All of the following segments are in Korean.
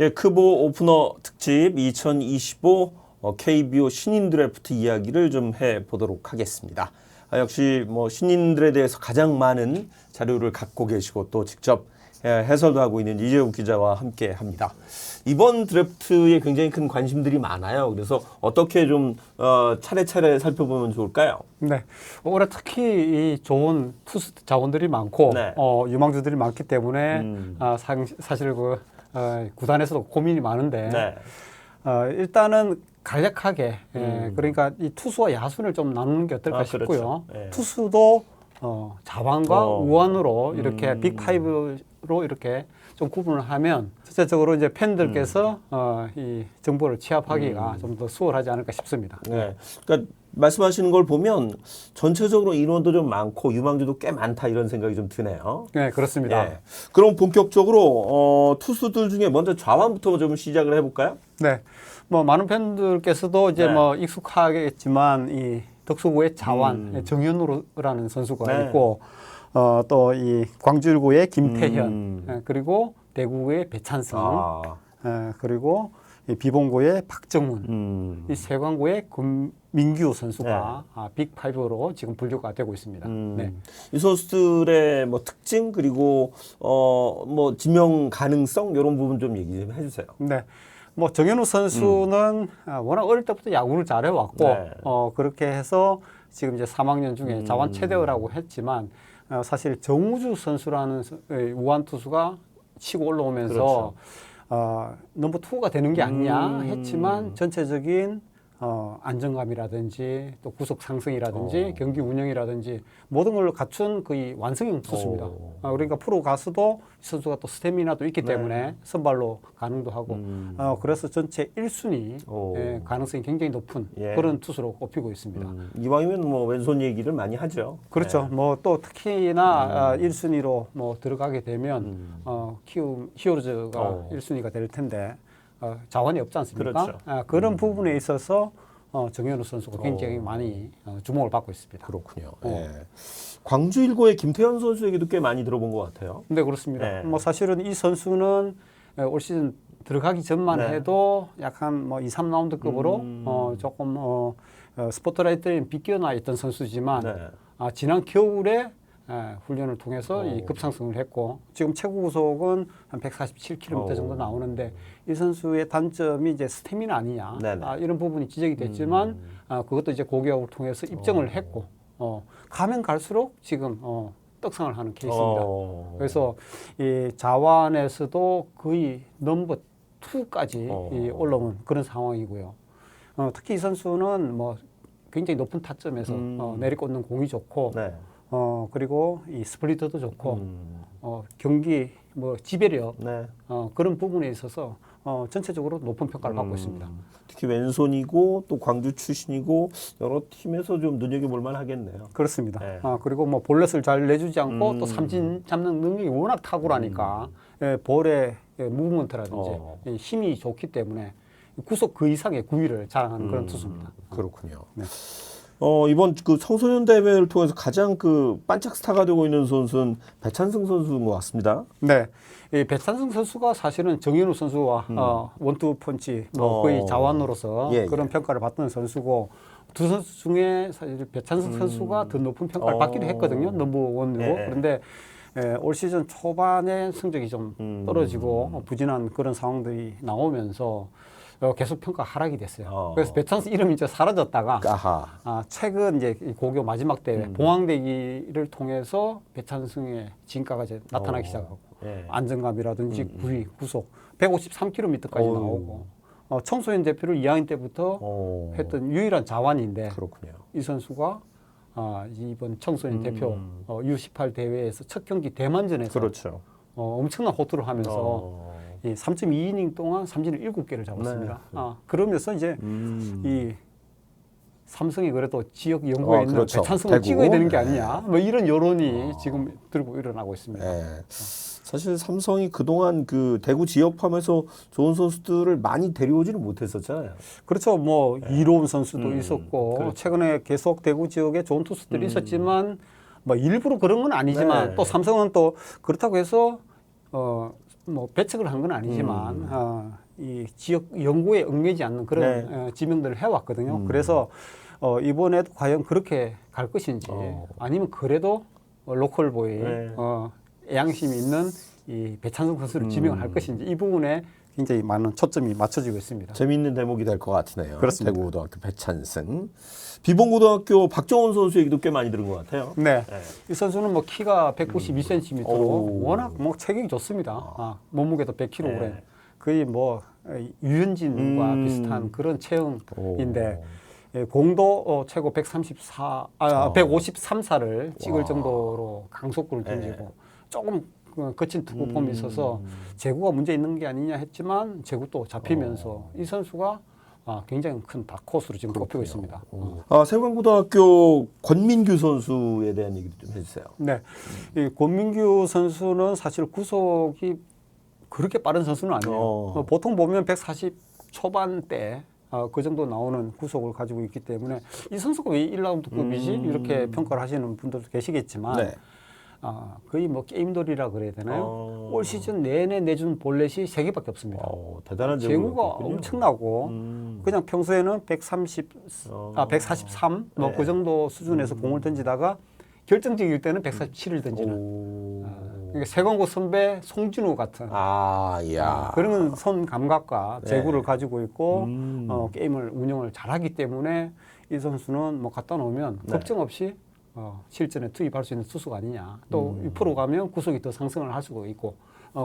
예, 크보 오프너 특집 2025 KBO 신인 드래프트 이야기를 좀 해보도록 하겠습니다. 역시 뭐 신인들에 대해서 가장 많은 자료를 갖고 계시고 또 직접 해설도 하고 있는 이재욱 기자와 함께 합니다. 이번 드래프트에 굉장히 큰 관심들이 많아요. 그래서 어떻게 좀 차례차례 살펴보면 좋을까요? 네, 올해 특히 이 좋은 투수 자원들이 많고 네. 유망주들이 많기 때문에 사실 구단에서도 고민이 많은데 네. 일단은 간략하게 그러니까 이 투수와 야수를 좀 나누는 게 어떨까 싶고요. 그렇죠. 네. 투수도 자완과 우완으로 이렇게 빅5로 이렇게 좀 구분을 하면 전체적으로 이제 팬들께서 이 정보를 취합하기가 좀 더 수월하지 않을까 싶습니다. 네. 그러니까 말씀하시는 걸 보면 전체적으로 인원도 좀 많고 유망주도 꽤 많다 이런 생각이 좀 드네요. 네, 그렇습니다. 예. 그럼 본격적으로 투수들 중에 먼저 좌완부터 좀 시작을 해볼까요? 네, 뭐 많은 팬들께서도 이제 네. 뭐 익숙하겠지만 이 덕수구의 자완 정현우라는 선수가 네. 있고 또 이 광주일고의 김태현 그리고 대구의 배찬승 그리고 이 비봉고의 박정훈 이 세광고의 민규 선수가 빅5로 지금 분류가 되고 있습니다. 네. 이 선수들의 뭐 특징 그리고 뭐 지명 가능성 이런 부분 좀 얘기 좀 해주세요. 네. 뭐 정현우 선수는 워낙 어릴 때부터 야구를 잘해왔고 네. 그렇게 해서 지금 이제 3학년 중에 자완 최대어라고 했지만 사실 정우주 선수라는 우완 투수가 치고 올라오면서 그렇죠. 넘버 2가 되는 게 아니냐 했지만 전체적인 안정감이라든지 또 구속 상승이라든지 경기 운영이라든지 모든 걸 갖춘 거의 완성형 투수입니다. 그러니까 프로 가서도 이 선수가 또 스태미나도 있기 때문에 선발로 가능도 하고 그래서 전체 1순위 가능성이 굉장히 높은 그런 투수로 꼽히고 있습니다. 이왕이면 뭐 왼손 얘기를 많이 하죠. 그렇죠. 네. 뭐 또 특히나 1순위로 뭐 들어가게 되면 히어로즈가 1순위가 될 텐데 자원이 없지 않습니까? 그렇죠. 그런 부분에 있어서 정현우 선수가 굉장히 많이 주목을 받고 있습니다. 그렇군요. 예. 광주 일고의 김태현 선수 얘기도 꽤 많이 들어본 것 같아요. 네, 그렇습니다. 네. 뭐 사실은 이 선수는 올 시즌 들어가기 전만 네. 해도 약간 뭐 2, 3라운드급으로 조금 스포트라이트에 비껴나 있던 선수지만 네. 지난 겨울에 훈련을 통해서 이 급상승을 했고 지금 최고 구속은 한 147km 정도 나오는데 이 선수의 단점이 이제 스태미나 아니냐 이런 부분이 지적이 됐지만 그것도 이제 고교육을 통해서 입증을 했고 가면 갈수록 지금 떡상을 하는 케이스입니다. 그래서 이 자완에서도 거의 넘버 2까지 올라온 그런 상황이고요. 특히 이 선수는 뭐 굉장히 높은 타점에서 내리꽂는 공이 좋고 네. 그리고 이 스플리터도 좋고 경기 뭐 지배력 네. 그런 부분에 있어서 전체적으로 높은 평가를 받고 있습니다. 특히 왼손이고 또 광주 출신이고 여러 팀에서 좀 눈여겨볼 만하겠네요. 그렇습니다. 네. 그리고 뭐 볼넷을 잘 내주지 않고 또 삼진 잡는 능력이 워낙 탁월하니까 볼의 무브먼트라든지 이 힘이 좋기 때문에 구속 그 이상의 구위를 자랑하는 그런 투수입니다. 그렇군요. 네. 이번 그 청소년 대회를 통해서 가장 그 반짝 스타가 되고 있는 선수는 배찬승 선수인 것 같습니다. 네. 이 배찬승 선수가 사실은 정현우 선수와 원투 펀치 거의 자완으로서 그런 평가를 받던 선수고 두 선수 중에 사실 배찬승 선수가 더 높은 평가를 받기도 했거든요. 넘버 원으로. 그런데 올 시즌 초반에 성적이 좀 떨어지고 부진한 그런 상황들이 나오면서 계속 평가 하락이 됐어요. 그래서 배찬승 이름이 이제 사라졌다가 최근 이제 고교 마지막 대회 봉황대기를 통해서 배찬승의 진가가 이제 나타나기 시작하고 안정감이라든지 구위, 구속 153km까지 나오고 청소년 대표를 2학년 때부터 했던 유일한 자완인데 그렇군요. 이 선수가 이번 청소년 대표 U18 대회에서 첫 경기 대만전에서 그렇죠. 엄청난 호투를 하면서 3.2이닝 동안 삼진을 7개를 잡았습니다. 그러면서 이제 이 삼성이 그래도 지역 연구에 있는 그렇죠. 배찬승을 대구. 찍어야 되는 게 아니냐 뭐 이런 여론이 지금 들고 일어나고 있습니다. 사실 삼성이 그동안 그 대구 지역하면서 좋은 선수들을 많이 데려오지는 못했었잖아요. 그렇죠. 뭐 이로운 선수도 있었고 그렇죠. 최근에 계속 대구 지역에 좋은 투수들이 있었지만 뭐 일부러 그런 건 아니지만 또 삼성은 또 그렇다고 해서 뭐 배척을 한 건 아니지만 이 지역 연구에 얽매이지 않는 그런 지명들을 해왔거든요. 그래서 이번에도 과연 그렇게 갈 것인지 아니면 그래도 로컬 보이 애양심이 있는 이 배찬승 선수를 지명을 할 것인지 이 부분에 굉장히 많은 초점이 맞춰지고 있습니다. 재미있는 대목이 될 것 같으네요. 그렇습니다. 대구고등학교 배찬승. 비봉고등학교 박정훈 선수 얘기도 꽤 많이 들은 것 같아요. 네. 이 선수는 뭐 키가 192cm로 워낙 뭐 체격이 좋습니다. 몸무게도 100kg. 거의 뭐 유현진과 비슷한 그런 체형인데 공도 최고 153사를 찍을 정도로 강속구를 던지고 조금 거친 투구폼이 있어서 제구가 문제 있는 게 아니냐 했지만 제구도 잡히면서 이 선수가 굉장히 큰 다크호스로 지금 꼽히고 있습니다. 세관고등학교 권민규 선수에 대한 얘기도 좀 해주세요. 네, 이 권민규 선수는 사실 구속이 그렇게 빠른 선수는 아니에요. 보통 보면 140 초반대 그 정도 나오는 구속을 가지고 있기 때문에 이 선수가 왜 1라운드급이지 이렇게 평가를 하시는 분들도 계시겠지만 거의 뭐 게임돌이라 그래야 되나요? 올 시즌 내내 내준 볼넷이 3개밖에 없습니다. 대단한 제구가 엄청나고 그냥 평소에는 143 뭐 그 정도 수준에서 공을 던지다가 결정적일 때는 147을 던지는 그러니까 세관고 선배 송진우 같은 그런 손 감각과 제구를 가지고 있고 게임을 운영을 잘하기 때문에 이 선수는 뭐 갖다 놓으면 걱정 없이 실전에 투입할 수 있는 투수가 아니냐. 또 6% 가면 구속이 더 상승을 할 수가 있고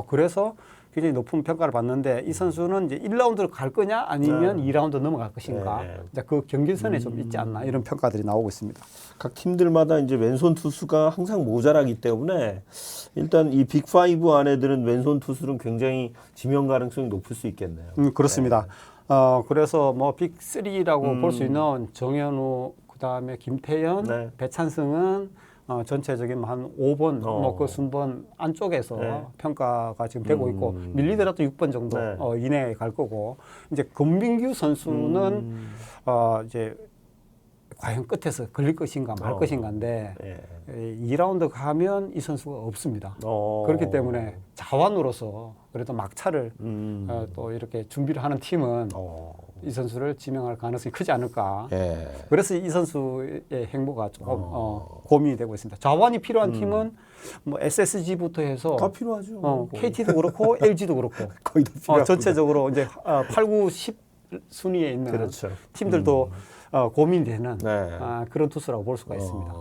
그래서 굉장히 높은 평가를 받는데 이 선수는 이제 1라운드를 갈 거냐 아니면 2라운드 넘어갈 것인가. 이제 그 경계선에 좀 있지 않나 이런 평가들이 나오고 있습니다. 각 팀들마다 이제 왼손 투수가 항상 모자라기 때문에 일단 이 빅5 안에 드는 왼손 투수는 굉장히 지명 가능성이 높을 수 있겠네요. 그렇습니다. 그래서 뭐 빅3라고 볼 수 있는 정현우 그다음에 김태현, 배찬승은 전체적인 한 5번 뭐 그 순번 안쪽에서 평가가 지금 되고 있고 밀리더라도 6번 정도 이내에 갈 거고 이제 권민규 선수는 이제 과연 끝에서 걸릴 것인가 말 것인가인데 2라운드 가면 이 선수가 없습니다. 그렇기 때문에 자완으로서 그래도 막차를 또 이렇게 준비를 하는 팀은 이 선수를 지명할 가능성이 크지 않을까. 그래서 이 선수의 행보가 조금 고민이 되고 있습니다. 자완이 필요한 팀은 뭐 SSG부터 해서 다 필요하죠. KT도 그렇고 LG도 그렇고 거의 다 필요하고 전체적으로 이제 8, 9, 10 순위에 있는 팀들도 고민되는 그런 투수라고 볼 수가 있습니다.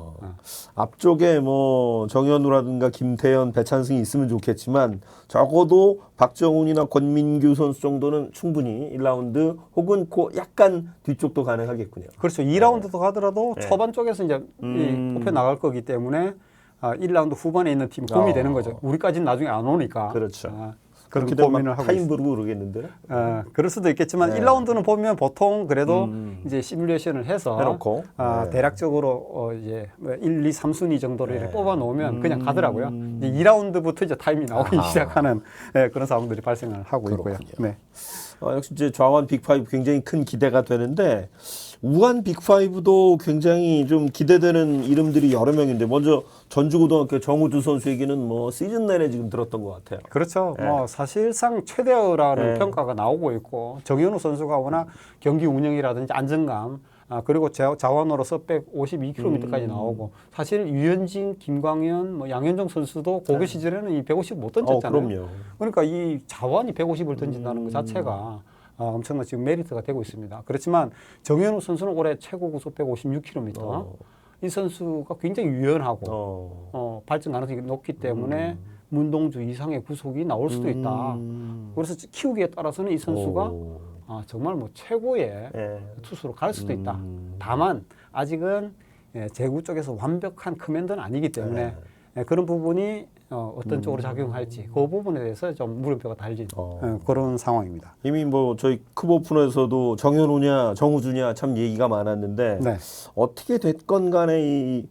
앞쪽에 뭐 정현우라든가 김태현, 배찬승이 있으면 좋겠지만 적어도 박정훈이나 권민규 선수 정도는 충분히 1라운드 혹은 약간 뒤쪽도 가능하겠군요. 그렇죠. 2라운드도 가더라도 초반 쪽에서 이제 뽑혀 나갈 거기 때문에 1라운드 후반에 있는 팀이 고민이 되는 거죠. 우리까지는 나중에 안 오니까. 그렇죠. 그런 고민을 하고 타임 부르고 그러겠는데? 그럴 수도 있겠지만 1라운드는 보면 보통 그래도 이제 시뮬레이션을 해서 해놓고 대략적으로 이제 1, 2, 3순위 정도를 이렇게 뽑아 놓으면 그냥 가더라고요. 이제 2라운드부터 이제 타임이 나오기 시작하는 그런 상황들이 발생을 하고 있고요. 역시 이제 좌완 빅5 굉장히 큰 기대가 되는데 우한 빅5도 굉장히 좀 기대되는 이름들이 여러 명인데 먼저 전주고등학교 정우주 선수 얘기는 뭐 시즌 내내 지금 들었던 것 같아요. 그렇죠. 뭐 사실상 최대어라는 평가가 나오고 있고 정현우 선수가 워낙 경기 운영이라든지 안정감 그리고 자원으로서 152km까지 나오고 사실 유현진, 김광현, 뭐 양현종 선수도 고교 시절에는 이 150 못 던졌잖아요. 그럼요. 그러니까 이 자원이 150을 던진다는 것 자체가 엄청난 지금 메리트가 되고 있습니다. 그렇지만 정현우 선수는 올해 최고 구속 156km. 이 선수가 굉장히 유연하고 발전 가능성이 높기 때문에 문동주 이상의 구속이 나올 수도 있다. 그래서 키우기에 따라서는 이 선수가 정말 뭐 최고의 투수로 갈 수도 있다. 다만 아직은 제구 쪽에서 완벽한 커맨더는 아니기 때문에 그런 부분이 어떤 쪽으로 작용할지 그 부분에 대해서 좀 물음표가 달린 그런 상황입니다. 이미 뭐 저희 크보 오픈에서도 정현우냐 정우주냐 참 얘기가 많았는데 어떻게 됐건 간에 이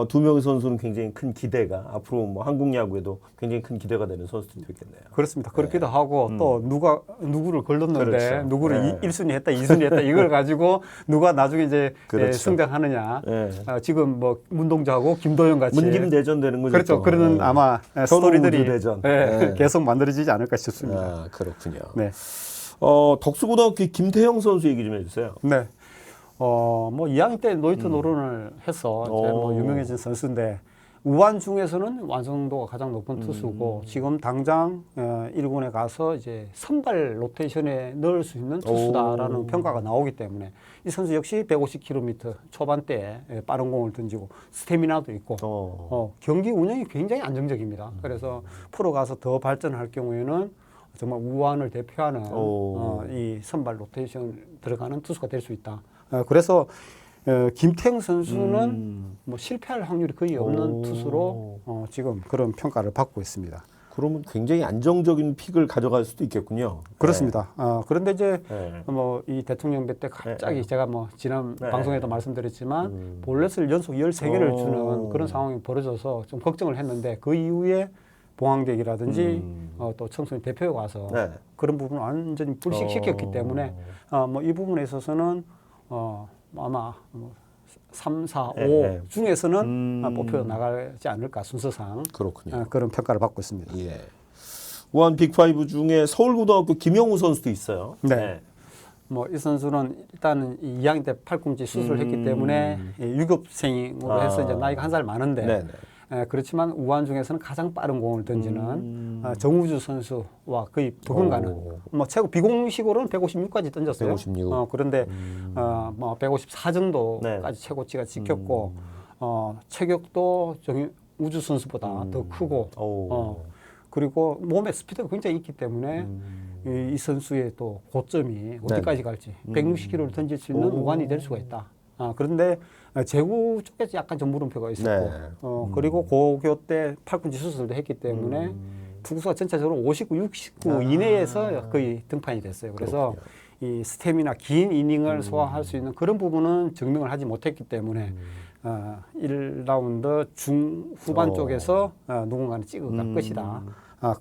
두 명의 선수는 굉장히 큰 기대가 앞으로 뭐 한국 야구에도 굉장히 큰 기대가 되는 선수들이 되겠네요. 그렇습니다. 그렇기도 하고 또 누구를 걸렀는데 누구를 1순위 했다 2순위 했다 이걸 가지고 누가 나중에 이제 승장하느냐 지금 뭐 문동주하고 김도영 같이 문김대전 되는 거죠. 그렇죠. 그러는 아마 아마 스토리들이 우주대전. 계속 만들어지지 않을까 싶습니다. 아, 그렇군요. 네. 덕수고등학교 김태형 선수 얘기 좀 해주세요. 네. 뭐 2학년 때 노이트 노run을 해서 이제 뭐 유명해진 선수인데 우완 중에서는 완성도가 가장 높은 투수고 지금 당장 1군에 가서 이제 선발 로테이션에 넣을 수 있는 투수다라는 평가가 나오기 때문에 이 선수 역시 150km 초반대에 빠른 공을 던지고 스태미나도 있고 경기 운영이 굉장히 안정적입니다. 그래서 프로 가서 더 발전할 경우에는 정말 우완을 대표하는 이 선발 로테이션 들어가는 투수가 될 수 있다. 그래서 김태형 선수는 뭐 실패할 확률이 거의 없는 투수로 지금 그런 평가를 받고 있습니다. 그러면 굉장히 안정적인 픽을 가져갈 수도 있겠군요. 그렇습니다. 그런데 이제 뭐 이 대통령배 때 갑자기 제가 뭐 지난 방송에도 말씀드렸지만 볼넷을 연속 13개를 주는 그런 상황이 벌어져서 좀 걱정을 했는데 그 이후에 봉황대기라든지 또 청소년 대표에 와서 그런 부분을 완전히 불식시켰기 때문에 뭐 이 부분에 있어서는 아마 3, 4, 5 중에서는 뽑혀 나가지 않을까 순서상 그렇군요. 그런 평가를 받고 있습니다. 예. 우한 빅5 중에 서울고등학교 김영우 선수도 있어요. 네. 뭐 이 선수는 일단은 2학년 때 팔꿈치 수술을 했기 때문에 유급생으로 해서 이제 나이가 한 살 많은데 그렇지만 우한 중에서는 가장 빠른 공을 던지는 정우주 선수와 거의 버금가는 뭐 최고 비공식으로는 156까지 던졌어요. 156. 그런데 뭐 154 정도까지 최고치가 찍혔고 체격도 정우주 선수보다 더 크고 그리고 몸의 스피드가 굉장히 있기 때문에 이 선수의 또 고점이 어디까지 갈지 160km를 던질 수 있는 우한이 될 수가 있다. 그런데 제구 쪽에서 약간 좀 물음표가 있었고 그리고 고교 때 팔꿈치 수술도 했기 때문에 투구수가 전체적으로 59, 69 이내에서 거의 등판이 됐어요. 그래서 이 스태미나 긴 이닝을 소화할 수 있는 그런 부분은 증명을 하지 못했기 때문에 1라운드 중후반 쪽에서 누군가는 찍어갈 것이다.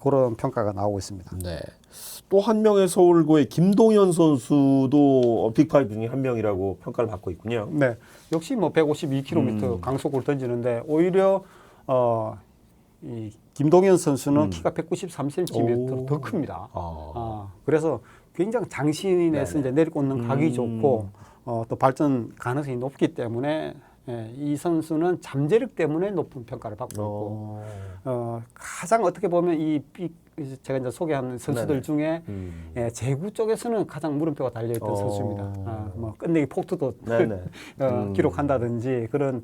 그런 평가가 나오고 있습니다. 네. 또 한 명의 서울고의 김동현 선수도 빅5 중에 한 명이라고 평가를 받고 있군요. 네. 역시 뭐 152km 강속을 던지는데 오히려 이 김동현 선수는 키가 193cm 더 큽니다. 그래서 굉장히 장신에서 이제 내리꽂는 각이 좋고 또 발전 가능성이 높기 때문에 이 선수는 잠재력 때문에 높은 평가를 받고 있고 가장 어떻게 보면 제가 이제 소개한 선수들 중에 제구 쪽에서는 가장 물음표가 달려있던 선수입니다. 뭐 끝내기 폭투도 기록한다든지 그런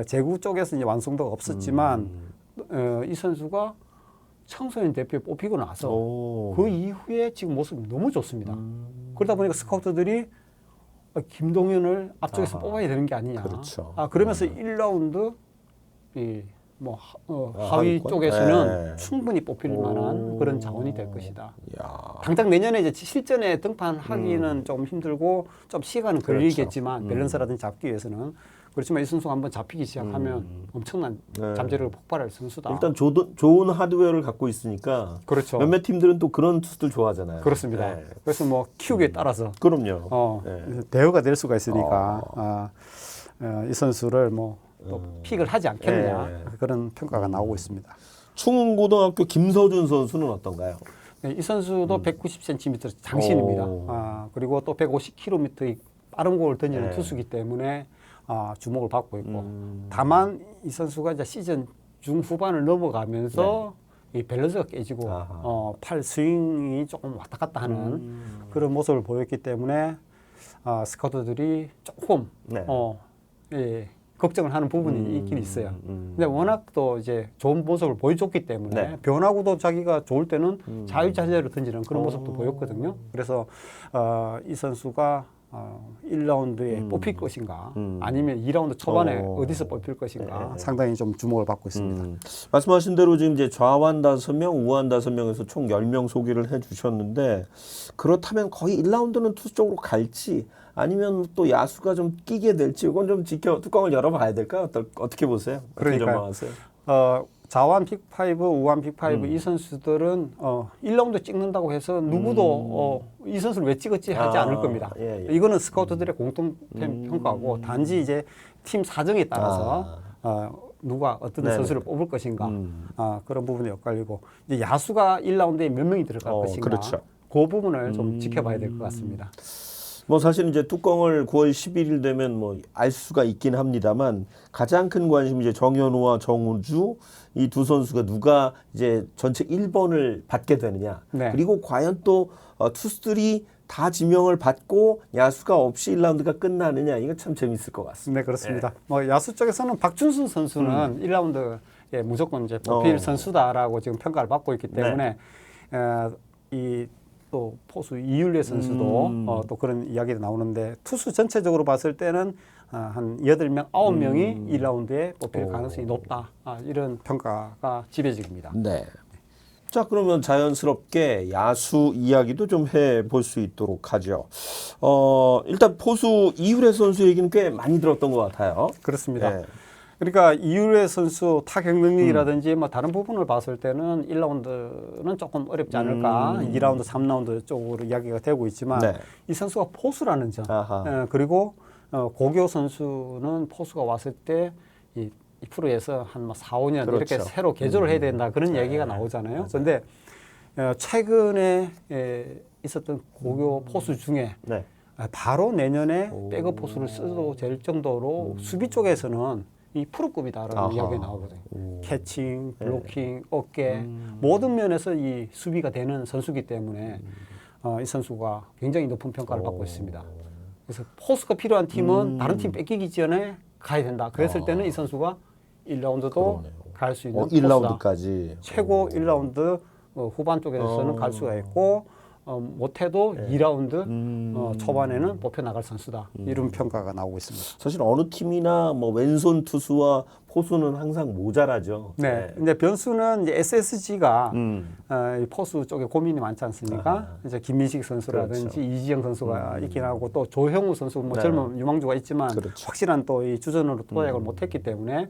제구 쪽에서 이제 완성도가 없었지만 이 선수가 청소년 대표에 뽑히고 나서 그 이후에 지금 모습이 너무 좋습니다. 그러다 보니까 스카우트들이 김동현을 앞쪽에서 뽑아야 되는 게 아니냐. 그렇죠. 그러면서 1라운드 하위 쪽에서는 충분히 뽑힐 만한 그런 자원이 될 것이다. 당장 내년에 이제 실전에 등판하기는 좀 힘들고 좀 시간은 걸리겠지만 밸런스라든지 잡기 위해서는 그렇지만 이 선수가 한번 잡히기 시작하면 엄청난 잠재력을 폭발할 선수다. 일단 좋은 하드웨어를 갖고 있으니까 그렇죠. 몇몇 팀들은 또 그런 투수들 좋아하잖아요. 그렇습니다. 그래서 뭐 키우기에 따라서 그럼요. 대우가 될 수가 있으니까 이 선수를 뭐 또 픽을 하지 않겠느냐 그런 평가가 나오고 있습니다. 충흥고등학교 김서준 선수는 어떤가요? 네, 이 선수도 190cm 장신입니다. 그리고 또 150km의 빠른 공을 던지는 투수기 때문에 주목을 받고 있고 다만 이 선수가 이제 시즌 중후반을 넘어가면서 이 밸런스가 깨지고 팔 스윙이 조금 왔다 갔다 하는 그런 모습을 보였기 때문에 스카우트들이 조금 걱정을 하는 부분이 있긴 있어요. 근데 워낙 또 이제 좋은 모습을 보여줬기 때문에 변화구도 자기가 좋을 때는 자유자재로 던지는 그런 모습도 보였거든요. 그래서 이 선수가 1라운드에 뽑힐 것인가 아니면 2라운드 초반에 어디서 뽑힐 것인가 상당히 좀 주목을 받고 있습니다. 말씀하신 대로 지금 이제 좌완 5명, 우완 5명에서 총 10명 소개를 해 주셨는데 그렇다면 거의 1라운드는 투수 쪽으로 갈지 아니면 또 야수가 좀 끼게 될지 이건 좀 뚜껑을 열어봐야 될까요? 어떻게 보세요? 어떻게 전망하세요? 좌완 픽5, 우완 픽5 이 선수들은 1라운드 찍는다고 해서 누구도 이 선수를 왜 찍었지 하지 않을 겁니다. 이거는 스카우트들의 공통 평가고 단지 이제 팀 사정에 따라서 누가 어떤 네네. 선수를 뽑을 것인가 그런 부분이 엇갈리고 이제 야수가 1라운드에 몇 명이 들어갈 것인가 그렇죠. 그 부분을 좀 지켜봐야 될 것 같습니다. 뭐 사실 이제 뚜껑을 9월 11일 되면 뭐 알 수가 있긴 합니다만 가장 큰 관심이 이제 정현우와 정우주 이 두 선수가 누가 이제 전체 1번을 받게 되느냐. 네. 그리고 과연 또 투수들이 다 지명을 받고 야수가 없이 1라운드가 끝나느냐. 이거 참 재밌을 것 같습니다. 네, 그렇습니다. 뭐 야수 쪽에서는 박준순 선수는 1라운드에 무조건 이제 뽑힐 선수다라고 지금 평가를 받고 있기 때문에 이 또 포수 이윤래 선수도 또 그런 이야기가 나오는데 투수 전체적으로 봤을 때는 한 8명, 9명이 1라운드에 뽑힐 가능성이 높다. 이런 평가가 지배적입니다. 네. 자, 그러면 자연스럽게 야수 이야기도 좀 해볼 수 있도록 하죠. 일단 포수 이윤래 선수 얘기는 꽤 많이 들었던 것 같아요. 그렇습니다. 네. 그러니까 이윤래 선수 타격 능력이라든지 뭐 다른 부분을 봤을 때는 1라운드는 조금 어렵지 않을까. 2라운드, 3라운드 쪽으로 이야기가 되고 있지만 네. 이 선수가 포수라는 점. 아하. 그리고 고교 선수는 포수가 왔을 때 이 프로에서 한 4, 5년 그렇죠. 이렇게 새로 개조를 해야 된다. 그런 얘기가 나오잖아요. 그런데 최근에 있었던 고교 포수 중에 네. 바로 내년에 백업 포수를 써도 될 정도로 수비 쪽에서는 이 프로급이다라는 아하. 이야기가 나오거든요. 캐칭, 블로킹, 어깨 모든 면에서 이 수비가 되는 선수이기 때문에 이 선수가 굉장히 높은 평가를 받고 있습니다. 그래서 포수가 필요한 팀은 다른 팀 뺏기기 전에 가야 된다. 그랬을 때는 이 선수가 1라운드도 갈 수 있는 포수다. 1라운드까지. 최고 1라운드 후반 쪽에서는 갈 수가 있고 못해도 2라운드 초반에는 뽑혀 나갈 선수다. 이런 평가가 나오고 있습니다. 사실 어느 팀이나 뭐 왼손 투수와 포수는 항상 모자라죠. 네. 근데 변수는 이제 SSG가 이 포수 쪽에 고민이 많지 않습니까? 이제 김민식 선수라든지 그렇죠. 이지영 선수가 있긴 하고 또 조형우 선수 뭐 네. 젊은 유망주가 있지만 그렇죠. 확실한 또 이 주전으로 도약을 못했기 때문에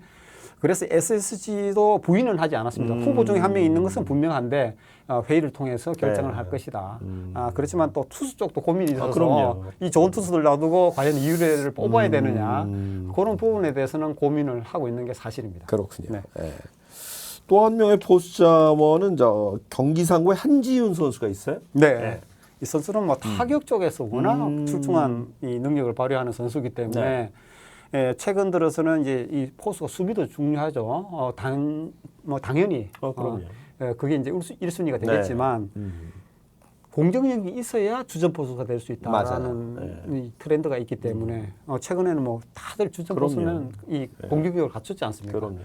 그래서 SSG도 부인은 하지 않았습니다. 후보 중에 한 명 있는 것은 분명한데 회의를 통해서 결정을 할 것이다. 그렇지만 또 투수 쪽도 고민이 있어서 그럼요. 이 좋은 투수들 놔두고 과연 이유래를 뽑아야 되느냐 그런 부분에 대해서는 고민을 하고 있는 게 사실입니다. 그렇군요. 네. 예. 또 한 명의 포수 자원은 경기상고의 한지윤 선수가 있어요. 네. 네. 이 선수는 뭐 타격 쪽에서 워낙 출중한 이 능력을 발휘하는 선수이기 때문에 최근 들어서는 이제 이 포수가 수비도 중요하죠. 당연히. 그럼요. 그게 이제 1순위가 되겠지만 공격력이 있어야 주전 포수가 될 수 있다라는 이 트렌드가 있기 때문에 최근에는 뭐 다들 주전 포수는 이 공격력을 갖췄지 않습니까? 그럼요.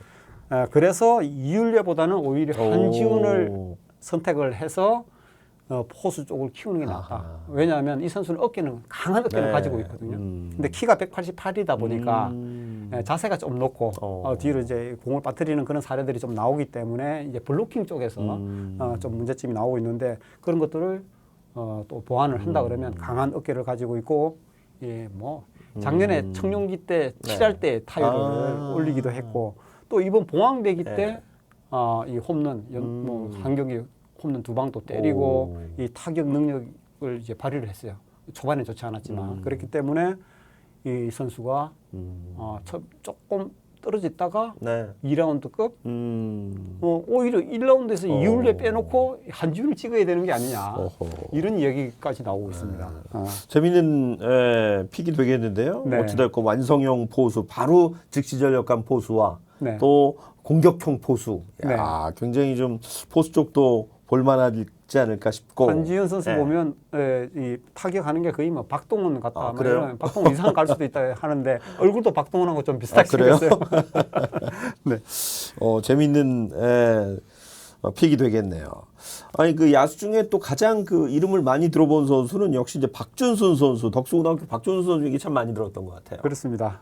그래서 이윤래보다는 오히려 한지훈을 선택을 해서 포수 쪽을 키우는 게 낫다. 왜냐하면 이 선수는 강한 어깨를 가지고 있거든요. 근데 키가 188이다 보니까 자세가 좀 높고 뒤로 이제 공을 빠뜨리는 그런 사례들이 좀 나오기 때문에 이제 블로킹 쪽에서 좀 문제점이 나오고 있는데 그런 것들을 또 보완을 한다 그러면 강한 어깨를 가지고 있고 뭐 작년에 청룡기 때 7할 때 타율을 올리기도 했고 또 이번 봉황대기 때 이 홈런 뭐 한 경기 홈런 2방도 때리고 이 타격 능력을 이제 발휘를 했어요. 초반에 좋지 않았지만 그렇기 때문에 이 선수가 조금 떨어졌다가 2라운드급 오히려 1라운드에서 이윤래 빼놓고 한지훈을 찍어야 되는 게 아니냐 이런 이야기까지 나오고 있습니다. 재미있는 픽이 되겠는데요. 네. 어찌됐건 완성형 포수 바로 즉시 전력감 포수와 또 공격형 포수. 굉장히 좀 포수 쪽도 볼만하지 않을까 싶고. 한지훈 선수 보면 이 타격하는 게 거의 뭐 박동원 같다. 그래요? 박동원 이상 갈 수도 있다 하는데 얼굴도 박동원하고 좀 비슷하게 생겼어요. 네. 재미있는 픽이 되겠네요. 아니 그 야수 중에 또 가장 그 이름을 많이 들어본 선수는 역시 이제 박준순 선수, 덕수고등학교 박준순 선수 얘기 참 많이 들었던 것 같아요. 그렇습니다.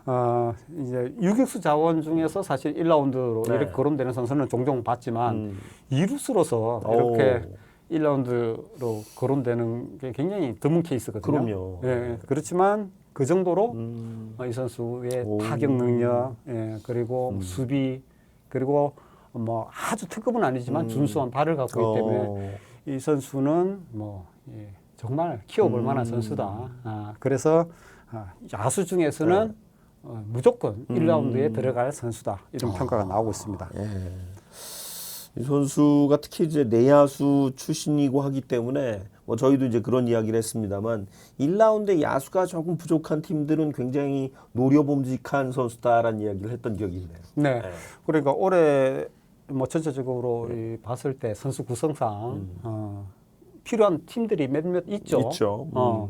이제 유격수 자원 중에서 사실 1라운드로 이렇게 거론되는 선수는 종종 봤지만 이루수로서 이렇게 1라운드로 거론되는 게 굉장히 드문 케이스거든요. 그럼요. 그렇지만 그 정도로 이 선수의 타격 능력, 그리고 수비, 그리고 뭐 아주 특급은 아니지만 준수한 발을 갖고 있기 때문에 이 선수는 뭐 정말 키워볼 만한 선수다. 그래서 야수 중에서는 무조건 1라운드에 들어갈 선수다 이런 평가가 나오고 있습니다. 이 선수가 특히 이제 내야수 출신이고 하기 때문에 뭐 저희도 이제 그런 이야기를 했습니다만 1라운드에 야수가 조금 부족한 팀들은 굉장히 노려봄직한 선수다라는 이야기를 했던 기억이 있네요. 네. 그러니까 올해 뭐 전체적으로 이 봤을 때 선수 구성상 필요한 팀들이 몇몇 있죠. 있죠.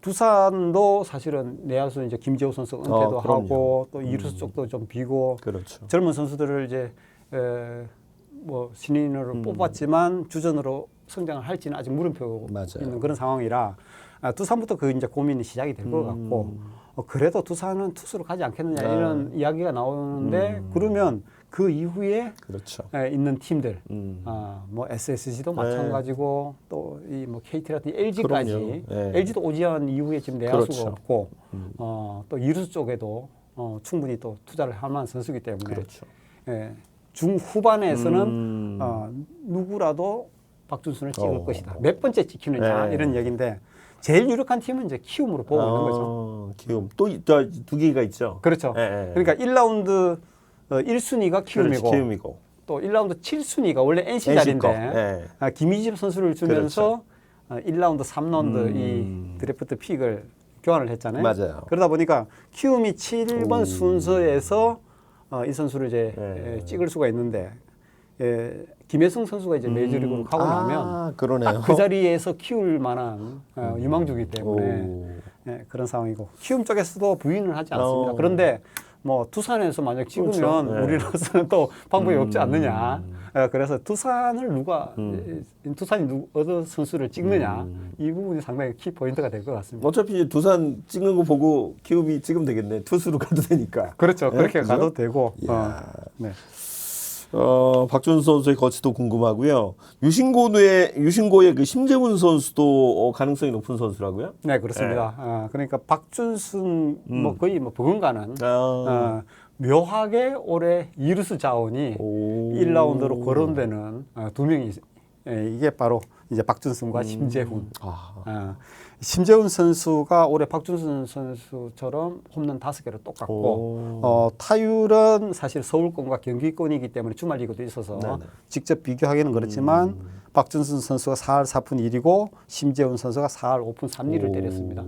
두산도 사실은 내야수 이제 김재호 선수 은퇴도 그럼요. 하고 또 이루수 쪽도 좀 비고 그렇죠. 젊은 선수들을 이제 뭐 신인으로 뽑았지만 주전으로 성장을 할지는 아직 물음표 맞아요. 있는 그런 상황이라 두산부터 그 이제 고민이 시작이 될 것 같고 그래도 두산은 투수로 가지 않겠느냐 이런 이야기가 나오는데 그러면 그 이후에 그렇죠. 있는 팀들 뭐 SSG도 마찬가지고 또 이 뭐 KT라든지 LG까지 LG도 오지환 이후에 지금 내야수가 그렇죠. 없고 또 이루수 쪽에도 충분히 또 투자를 할 만한 선수이기 때문에 그렇죠. 중후반에서는 누구라도 박준순을 찍을 것이다. 몇 번째 찍히느냐 이런 얘기인데 제일 유력한 팀은 이제 키움으로 보고 있는 거죠. 키움 또 두 개가 있죠. 그렇죠. 그러니까 1라운드 1순위가 키움이고, 키움이고 또 1라운드 7순위가 원래 NC 자리인데 김희집 선수를 주면서 1라운드 3라운드 이 드래프트 픽을 교환을 했잖아요. 맞아요. 그러다 보니까 키움이 7번 순서에서 이 선수를 이제 찍을 수가 있는데 김혜승 선수가 이제 메이저리그로 가고 나면 그러네요. 그 자리에서 키울 만한 유망주이기 때문에 그런 상황이고 키움 쪽에서도 부인을 하지 않습니다. 그런데 뭐 두산에서 만약 찍으면 그렇죠. 우리로서는 또 방법이 없지 않느냐. 그래서 두산을 두산이 어느 선수를 찍느냐 이 부분이 상당히 키 포인트가 될 것 같습니다. 어차피 이제 두산 찍는 거 보고 키움이 찍으면 되겠네. 투수로 가도 되니까. 그렇죠. 그렇게 그죠? 가도 되고. 네. 박준수 선수의 거치도 궁금하고요. 유신고의 그 심재훈 선수도 가능성이 높은 선수라고요? 네, 그렇습니다. 그러니까 박준순 뭐 거의 뭐 버금가는 묘하게 올해 이루수 자원이 1라운드로 거론되는 두 명이 이게 바로 이제 박준순과 심재훈. 심재훈 선수가 올해 박준순 선수처럼 홈런 5개로 똑같고 타율은 사실 서울권과 경기권이기 때문에 주말 리그도 있어서 직접 비교하기는 그렇지만 박준순 선수가 4할 4푼 1이고 심재훈 선수가 4할 5푼 3리를 때렸습니다.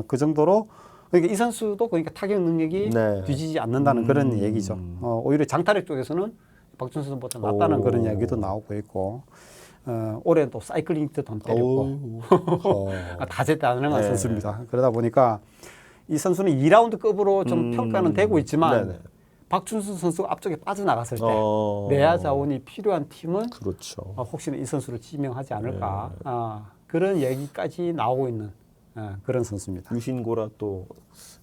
그 정도로 그러니까 이 선수도 그러니까 타격 능력이 뒤지지 않는다는 그런 얘기죠. 오히려 장타력 쪽에서는 박준순 선수보다 낫다는 그런 이야기도 나오고 있고 올해는 또 사이클링 히트도 한 때렸고 다재다능한 선수입니다. 그러다 보니까 이 선수는 2라운드급으로 좀 평가는 되고 있지만 박준수 선수가 앞쪽에 빠져나갔을 때 내야 자원이 필요한 팀은 그렇죠. 혹시나 이 선수를 지명하지 않을까 그런 얘기까지 나오고 있는 그런 선수입니다. 유신고라 또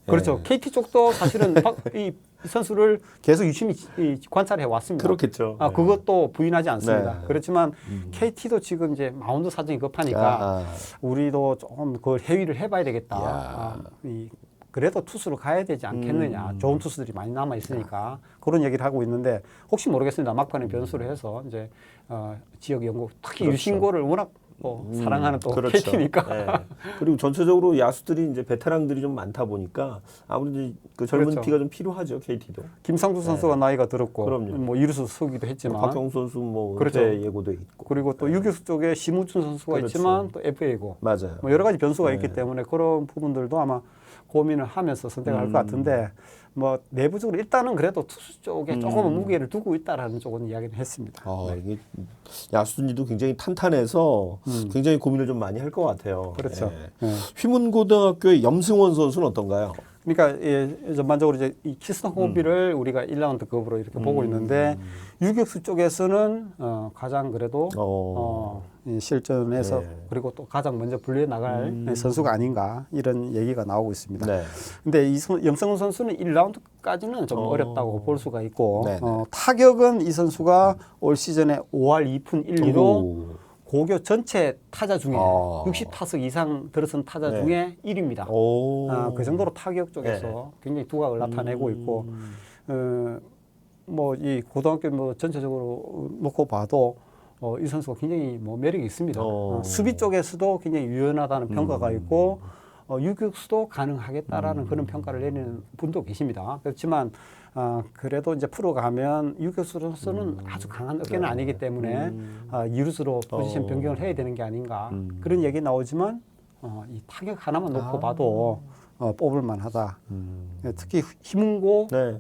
그렇죠. KT 쪽도 사실은 이 선수를 계속 유심히 관찰해 왔습니다. 그렇겠죠. 그것도 부인하지 않습니다. 그렇지만 KT도 지금 이제 마운드 사정이 급하니까 우리도 조금 그 회의를 해봐야 되겠다. 그래도 투수로 가야 되지 않겠느냐. 좋은 투수들이 많이 남아 있으니까 그런 얘기를 하고 있는데 혹시 모르겠습니다. 막판에 변수를 해서 이제 지역 연구 특히 유신고를 워낙 사랑하는 또 KT니까. 그리고 전체적으로 야수들이 이제 베테랑들이 좀 많다 보니까 아무래도 그 젊은 피가 좀 필요하죠. KT도. 김상수 선수가 나이가 들었고, 그럼요. 뭐 이루수 서기도 했지만, 박경 선수 뭐 그렇죠. 예고도 있고. 그리고 또 유격수 쪽에 심우준 선수가 있지만 또 FA고, 맞아요. 뭐 여러 가지 변수가 있기 때문에 그런 부분들도 아마 고민을 하면서 선택을 할 것 같은데. 뭐 내부적으로 일단은 그래도 투수 쪽에 조금은 무게를 두고 있다라는 쪽은 이야기를 했습니다. 이게 야수진이도 굉장히 탄탄해서 굉장히 고민을 좀 많이 할 것 같아요. 그렇죠. 휘문고등학교의 염승원 선수는 어떤가요? 그러니까 전반적으로 이제 이 키스턴 호비를 우리가 1라운드급으로 이렇게 보고 있는데 유격수 쪽에서는 가장 그래도 이 실전에서 그리고 또 가장 먼저 분리해 나갈 선수가 아닌가 이런 얘기가 나오고 있습니다. 근데 이 염성훈 선수는 1라운드까지는 좀 어렵다고 볼 수가 있고 타격은 이 선수가 올 시즌에 5할 2푼 1리로 고교 전체 타자 중에 60타석 이상 들어선 타자 중에 1위입니다. 그 정도로 타격 쪽에서 굉장히 두각을 나타내고 있고, 뭐 이 고등학교 뭐 전체적으로 놓고 봐도 이 선수가 굉장히 뭐 매력이 있습니다. 수비 쪽에서도 굉장히 유연하다는 평가가 있고, 유격수도 가능하겠다라는 그런 평가를 내리는 분도 계십니다. 그렇지만 그래도 이제 프로 가면 유격수로서는 아주 강한 어깨는 아니기 때문에 이루스로 포지션 변경을 해야 되는 게 아닌가 그런 얘기 나오지만 이 타격 하나만 놓고 봐도 뽑을 만하다. 특히 힘은고 네.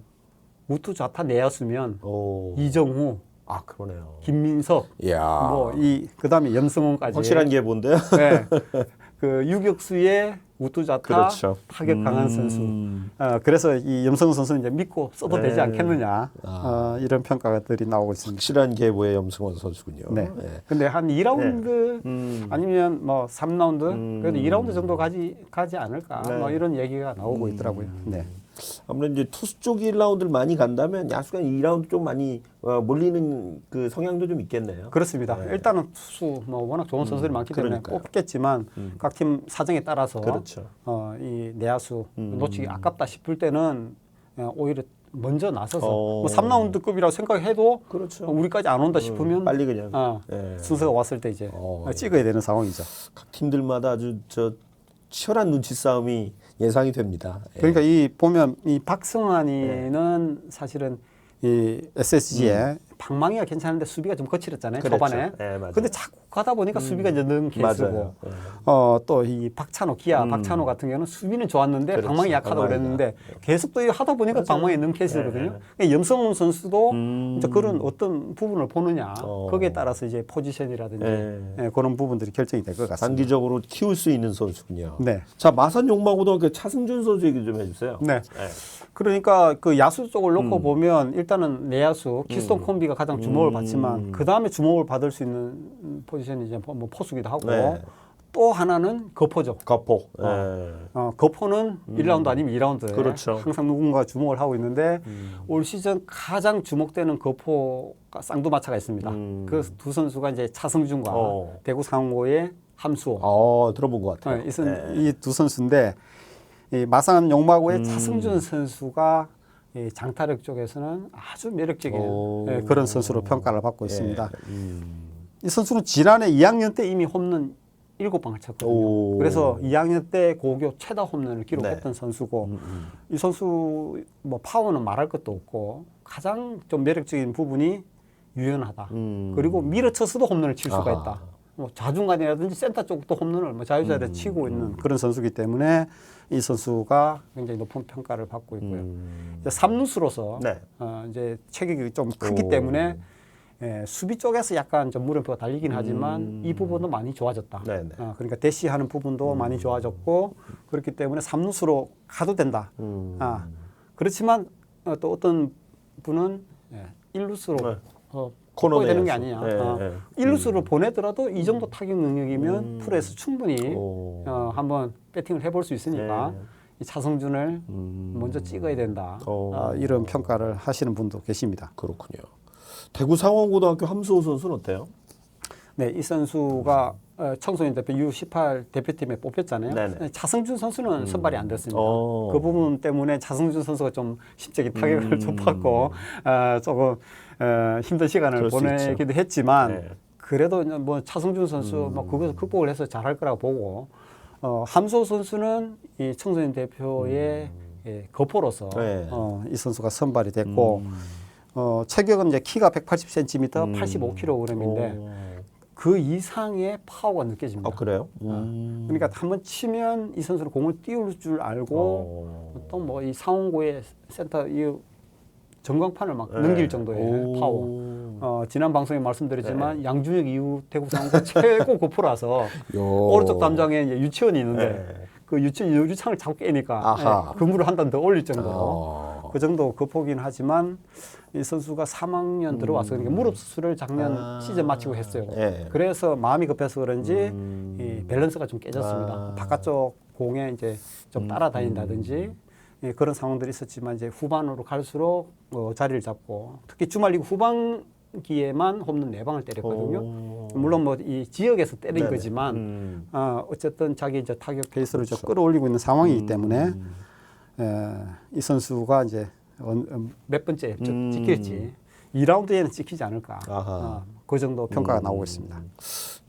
우투 좌타 내야수면 오. 이정후, 그러네요. 김민석, 이야. 뭐 그다음에 염승원까지 확실한 예보인데요. 네. 그 유격수의 우투 좌타 그렇죠. 타격 강한 선수. 그래서 이 염승원 선수는 이제 믿고 써도 네. 되지 않겠느냐 이런 평가들이 나오고 있습니다. 확실한 계보의 염승원 선수군요. 네. 네. 근데 한 2라운드 아니면 뭐 3라운드 그래도 2라운드 정도 가지 않을까 네. 뭐 이런 얘기가 나오고 있더라고요. 네. 아무래도 이제 투수 쪽 1라운드를 많이 간다면 야수가 2라운드 좀 많이 몰리는 그 성향도 좀 있겠네요. 그렇습니다. 네. 일단은 투수 뭐 워낙 좋은 선수들이 많기 때문에 그러니까요. 뽑겠지만 각 팀 사정에 따라서 그렇죠. 이 내야수 놓치기 아깝다 싶을 때는 오히려 먼저 나서서 뭐 3라운드급이라고 생각해도 그렇죠. 우리까지 안 온다 싶으면 빨리 그냥 예. 순서가 왔을 때 이제 찍어야 되는 상황이죠. 각 팀들마다 아주 치열한 눈치 싸움이 예상이 됩니다. 그러니까 이 보면 이 박성환이는 사실은 이 SSG에 방망이가 괜찮은데 수비가 좀 거칠었잖아요. 그렇죠. 초반에. 네, 맞아요. 근데 자꾸 가다 보니까 수비가 이제 는 케이스고. 맞아요. 네. 또 이 박찬호 기아 박찬호 같은 경우는 수비는 좋았는데 그렇죠. 방망이 약하다고 그랬는데 계속 또 하다 보니까 방망이 는 케이스거든요. 그러니까 염성훈 선수도 이제 그런 어떤 부분을 보느냐 거기에 따라서 이제 포지션이라든지 그런 부분들이 결정이 될 것 같습니다. 단기적으로 키울 수 있는 선수군요. 네. 자, 마산 용마고등학교 차승준 선수 얘기 좀 해주세요. 네. 그러니까 그 야수 쪽을 놓고 보면 일단은 내야수 키스톤 콤비가 가장 주목을 받지만 그 다음에 주목을 받을 수 있는 포지션이 이제 뭐 포수기도 하고 네. 또 하나는 거포죠. 거포. 거포는 1라운드 아니면 2라운드에 그렇죠. 항상 누군가 주목을 하고 있는데 올 시즌 가장 주목되는 거포가 쌍두마차가 있습니다. 그 두 선수가 이제 차승준과 대구 상고의 함수호. 들어본 것 같아요. 이 두 선수인데 이 마산 용마고의 차승준 선수가 이 장타력 쪽에서는 아주 매력적인 그런 선수로 평가를 받고 있습니다. 이 선수는 지난해 2학년 때 이미 홈런 7방을 쳤거든요. 그래서 2학년 때 고교 최다 홈런을 기록했던 선수고 이 선수 뭐 파워는 말할 것도 없고 가장 좀 매력적인 부분이 유연하다. 그리고 밀어쳐서도 홈런을 칠 수가 있다. 뭐 좌중간이라든지 센터 쪽도 홈런을 뭐 자유자재로 치고 있는 그런 선수이기 때문에 이 선수가 굉장히 높은 평가를 받고 있고요. 이제 3루수로서 이제 체격이 좀 크기 때문에 수비 쪽에서 약간 좀 물음표가 달리긴 하지만 이 부분도 많이 좋아졌다. 그러니까 대시하는 부분도 많이 좋아졌고 그렇기 때문에 3루수로 가도 된다. 그렇지만 또 어떤 분은 1루수로 코너에 되는 게 아니냐. 1루수로 보내더라도 이 정도 타격 능력이면 프로에서 충분히 한번 배팅을 해볼 수 있으니까 이 차성준을 먼저 찍어야 된다. 이런 평가를 하시는 분도 계십니다. 그렇군요. 대구 상원고등학교 함수호 선수는 어때요? 네, 이 선수가 청소년 대표 U18 대표팀에 뽑혔잖아요. 차승준 선수는 선발이 안 됐습니다. 그 부분 때문에 차승준 선수가 좀 심적인 타격을 좀 받고 조금 힘든 시간을 보내기도 했지만 그래도 뭐 차승준 선수 뭐 그것을 극복을 해서 잘할 거라고 보고 함수호 선수는 이 청소년 대표의 거포로서 이 선수가 선발이 됐고 체격은 이제 키가 180cm, 85kg인데 그 이상의 파워가 느껴집니다. 그래요? 그러니까 한번 치면 이 선수는 공을 띄울 줄 알고 또 뭐 이 상원고의 센터 이 전광판을 막 넘길 정도의 파워. 지난 방송에 말씀드렸지만 양준혁 이후 대구 상원고 최고 고프라서 오른쪽 담장에 이제 유치원이 있는데 그 유치원 유리창을 자꾸 깨니까 근무를 한 단 더 올릴 정도. 그 정도 거포긴 하지만 이 선수가 3학년 들어와서 그러니까 무릎 수술을 작년 시즌 마치고 했어요. 그래서 마음이 급해서 그런지 이 밸런스가 좀 깨졌습니다. 바깥쪽 공에 이제 좀 따라다닌다든지 그런 상황들이 있었지만 이제 후반으로 갈수록 자리를 잡고 특히 주말 리그 후반기에만 홈런 4방을 때렸거든요. 물론 뭐 이 지역에서 때린 거지만 어쨌든 자기 이제 타격 페이스를 좀 끌어올리고 있는 상황이기 때문에 이 선수가 이제 몇 번째 찍힐지 2라운드에는 찍히지 않을까. 그 정도 평가가 나오고 있습니다.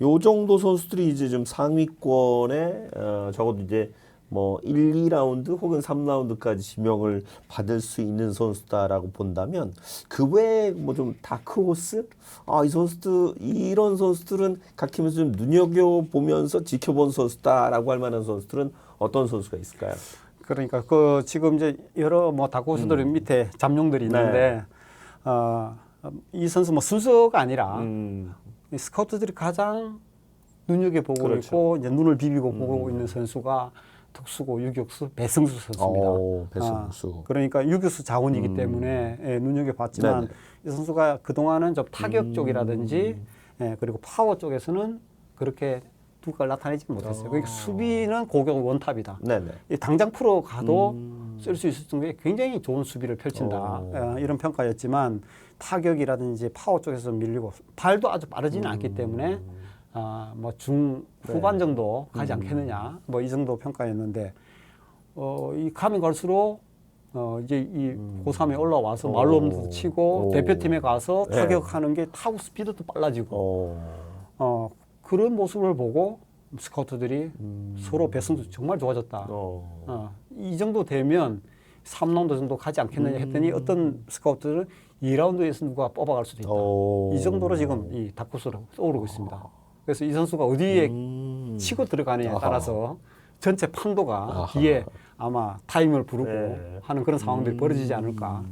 요 정도 선수들이 이제 좀 상위권에 적어도 이제 뭐 1, 2라운드 혹은 3라운드까지 지명을 받을 수 있는 선수다라고 본다면 그 외에 뭐 좀 다크호스? 이 선수들 이런 선수들은 각 팀에서 좀 눈여겨보면서 지켜본 선수다라고 할 만한 선수들은 어떤 선수가 있을까요? 그러니까 그 지금 이제 여러 뭐 다크호스들 밑에 잠룡들이 있는데 이 선수 뭐 순서가 아니라 이 스카우트들이 가장 눈여겨보고 그렇죠. 있고 이제 눈을 비비고 보고 있는 선수가 특수고 유격수 배승수 선수입니다. 배승수. 그러니까 유격수 자원이기 때문에 눈여겨봤지만 네네. 이 선수가 그동안은 좀 타격 쪽이라든지 그리고 파워 쪽에서는 그렇게 두각을 나타내지 못했어요. 그러니까 수비는 고교 원탑이다. 네네. 이 당장 프로 가도 쓸 수 있을 정도의 굉장히 좋은 수비를 펼친다. 이런 평가였지만 타격이라든지 파워 쪽에서 밀리고 발도 아주 빠르지는 않기 때문에 뭐 중후반 정도 가지 않겠느냐. 뭐 이 정도 평가였는데 이 가면 갈수록 이제 이 고3에 올라와서 말롬도 치고 대표팀에 가서 타격하는 게 타구 스피드도 빨라지고 그런 모습을 보고 스카우트들이 서로 배승도 정말 좋아졌다. 이 정도 되면 3라운드 정도 가지 않겠느냐 했더니 어떤 스카우트들은 2라운드에서 누가 뽑아갈 수도 있다. 이 정도로 지금 이 다크호스로 떠오르고 있습니다. 그래서 이 선수가 어디에 치고 들어가느냐에 따라서 전체 판도가 뒤에 아마 타임을 부르고 하는 그런 상황들이 벌어지지 않을까.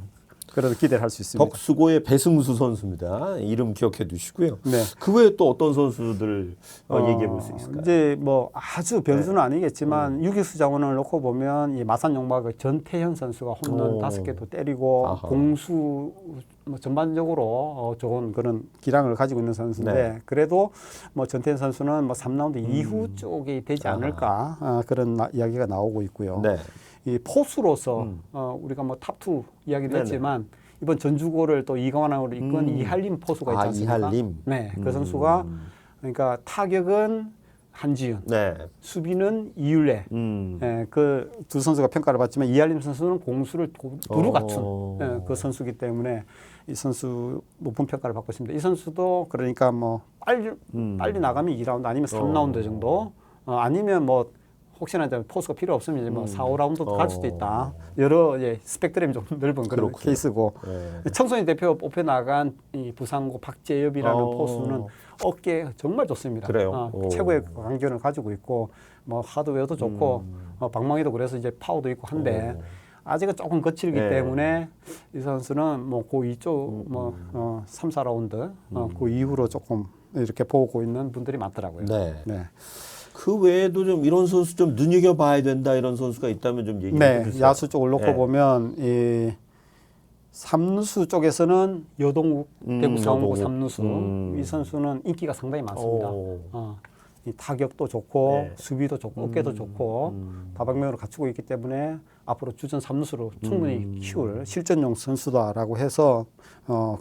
그런 기대를 할 수 있습니다. 덕수고의 배승수 선수입니다. 이름 기억해 두시고요. 네. 그 외에 또 어떤 선수들 얘기해 볼 수 있을까요? 이제 뭐 아주 변수는 아니겠지만 유격수 자원을 놓고 보면 이 마산 용박의 전태현 선수가 홈런 5개도 때리고 공수 뭐 전반적으로 좋은 그런 기량을 가지고 있는 선수인데 그래도 뭐 전태현 선수는 뭐 3라운드 이후 쪽이 되지 않을까 그런 이야기가 나오고 있고요. 네. 이 포수로서 우리가 뭐 탑2 이야기도 했지만 이번 전주고를 또 이강환으로 이끈 이할림 포수가 있지 않습니까? 이할림. 네, 그 선수가 그러니까 타격은 한지윤, 수비는 이율래. 그 두 선수가 평가를 받지만 이할림 선수는 공수를 두루 갖춘 그 선수이기 때문에 이 선수 높은 평가를 받고 있습니다. 이 선수도 그러니까 뭐 빨리 나가면 2라운드 아니면 3라운드 정도 아니면 뭐 혹시나 이제 포수가 필요 없으면 이제 뭐 4, 5라운드도 갈 수도 있다. 여러 스펙트럼이 좀 넓은 그런 케이스고. 청소년 대표 뽑혀 나간 이 부상고 박재엽이라는 포수는 어깨 정말 좋습니다. 그래요. 최고의 강견을 가지고 있고 뭐 하드웨어도 좋고 방망이도 그래서 이제 파워도 있고 한데 아직은 조금 거칠기 때문에 이 선수는 뭐 그 이쪽 뭐 3, 4라운드 그 이후로 조금 이렇게 보고 있는 분들이 많더라고요. 네. 그 외에도 좀 이런 선수 좀 눈여겨봐야 된다 이런 선수가 있다면 좀 얘기해 주세요. 야수 쪽을 놓고 보면 이 삼루수 쪽에서는 여동욱 대구 상원고 삼루수 이 선수는 인기가 상당히 많습니다. 이 타격도 좋고 수비도 좋고 어깨도 좋고 다방면으로 갖추고 있기 때문에 앞으로 주전 삼루수로 충분히 키울 실전용 선수다라고 해서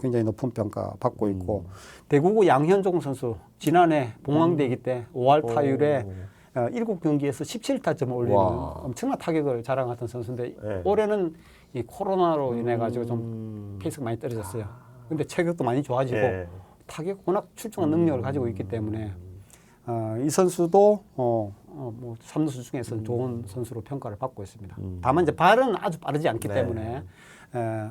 굉장히 높은 평가 받고 있고 대구고 양현종 선수 지난해 봉황대기 때 5할 타율에 7경기에서 17타점을 올리는 엄청난 타격을 자랑했던 선수인데 올해는 이 코로나로 인해 가지고 좀 페이스가 많이 떨어졌어요. 근데 체격도 많이 좋아지고 타격 워낙 출중한 능력을 가지고 있기 때문에 이 선수도 뭐 삼루수 중에서는 좋은 선수로 평가를 받고 있습니다. 다만 이제 발은 아주 빠르지 않기 때문에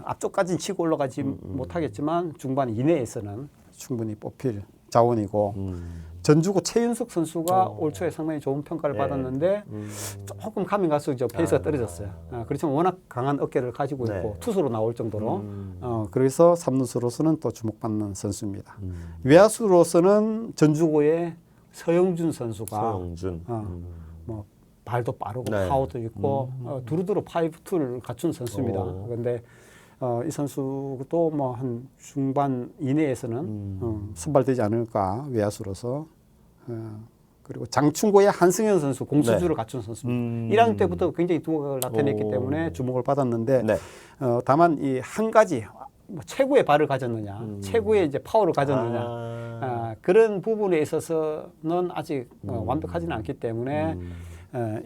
앞쪽까지는 치고 올라가지 못하겠지만 중반 이내에서는 충분히 뽑힐 자원이고 전주고 최윤석 선수가 올 초에 상당히 좋은 평가를 받았는데 조금 가면 갈수록 저 페이스가 떨어졌어요. 그렇지만 워낙 강한 어깨를 가지고 있고 투수로 나올 정도로 그래서 삼루수로서는 또 주목받는 선수입니다. 외야수로서는 전주고의 서영준 선수가 뭐 발도 빠르고 파워도 있고 두루두루 파이브2를 갖춘 선수입니다. 그런데 이 선수도 뭐 한 중반 이내에서는 선발되지 않을까 외야수로서 그리고 장충고의 한승현 선수 공수주를 갖춘 선수입니다. 1학년 때부터 굉장히 두각을 나타냈기 때문에 주목을 받았는데 다만 이 한 가지 뭐 최고의 발을 가졌느냐, 최고의 이제 파워를 가졌느냐 그런 부분에 있어서는 아직 완벽하지는 않기 때문에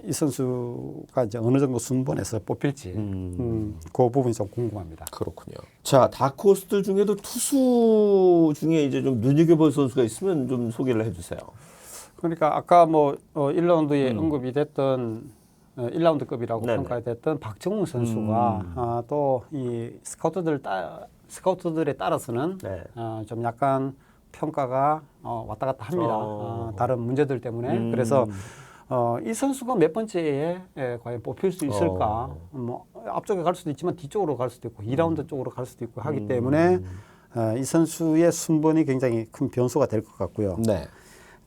이 선수가 이제 어느 정도 순번에서 뽑힐지 그 부분이 좀 궁금합니다. 그렇군요. 자, 다크호스들 중에도 투수 중에 이제 좀 눈여겨볼 선수가 있으면 좀 소개를 해주세요. 그러니까 아까 뭐 1라운드에 언급이 됐던 1라운드급이라고 네네. 평가됐던 박정훈 선수가 또 이 스카우트들에 따라서는 네. 좀 약간 평가가 왔다 갔다 합니다. 다른 문제들 때문에. 그래서 이 선수가 몇 번째에 과연 뽑힐 수 있을까? 뭐 앞쪽에 갈 수도 있지만 뒤쪽으로 갈 수도 있고 2라운드 쪽으로 갈 수도 있고 하기 때문에 이 선수의 순번이 굉장히 큰 변수가 될 것 같고요. 네.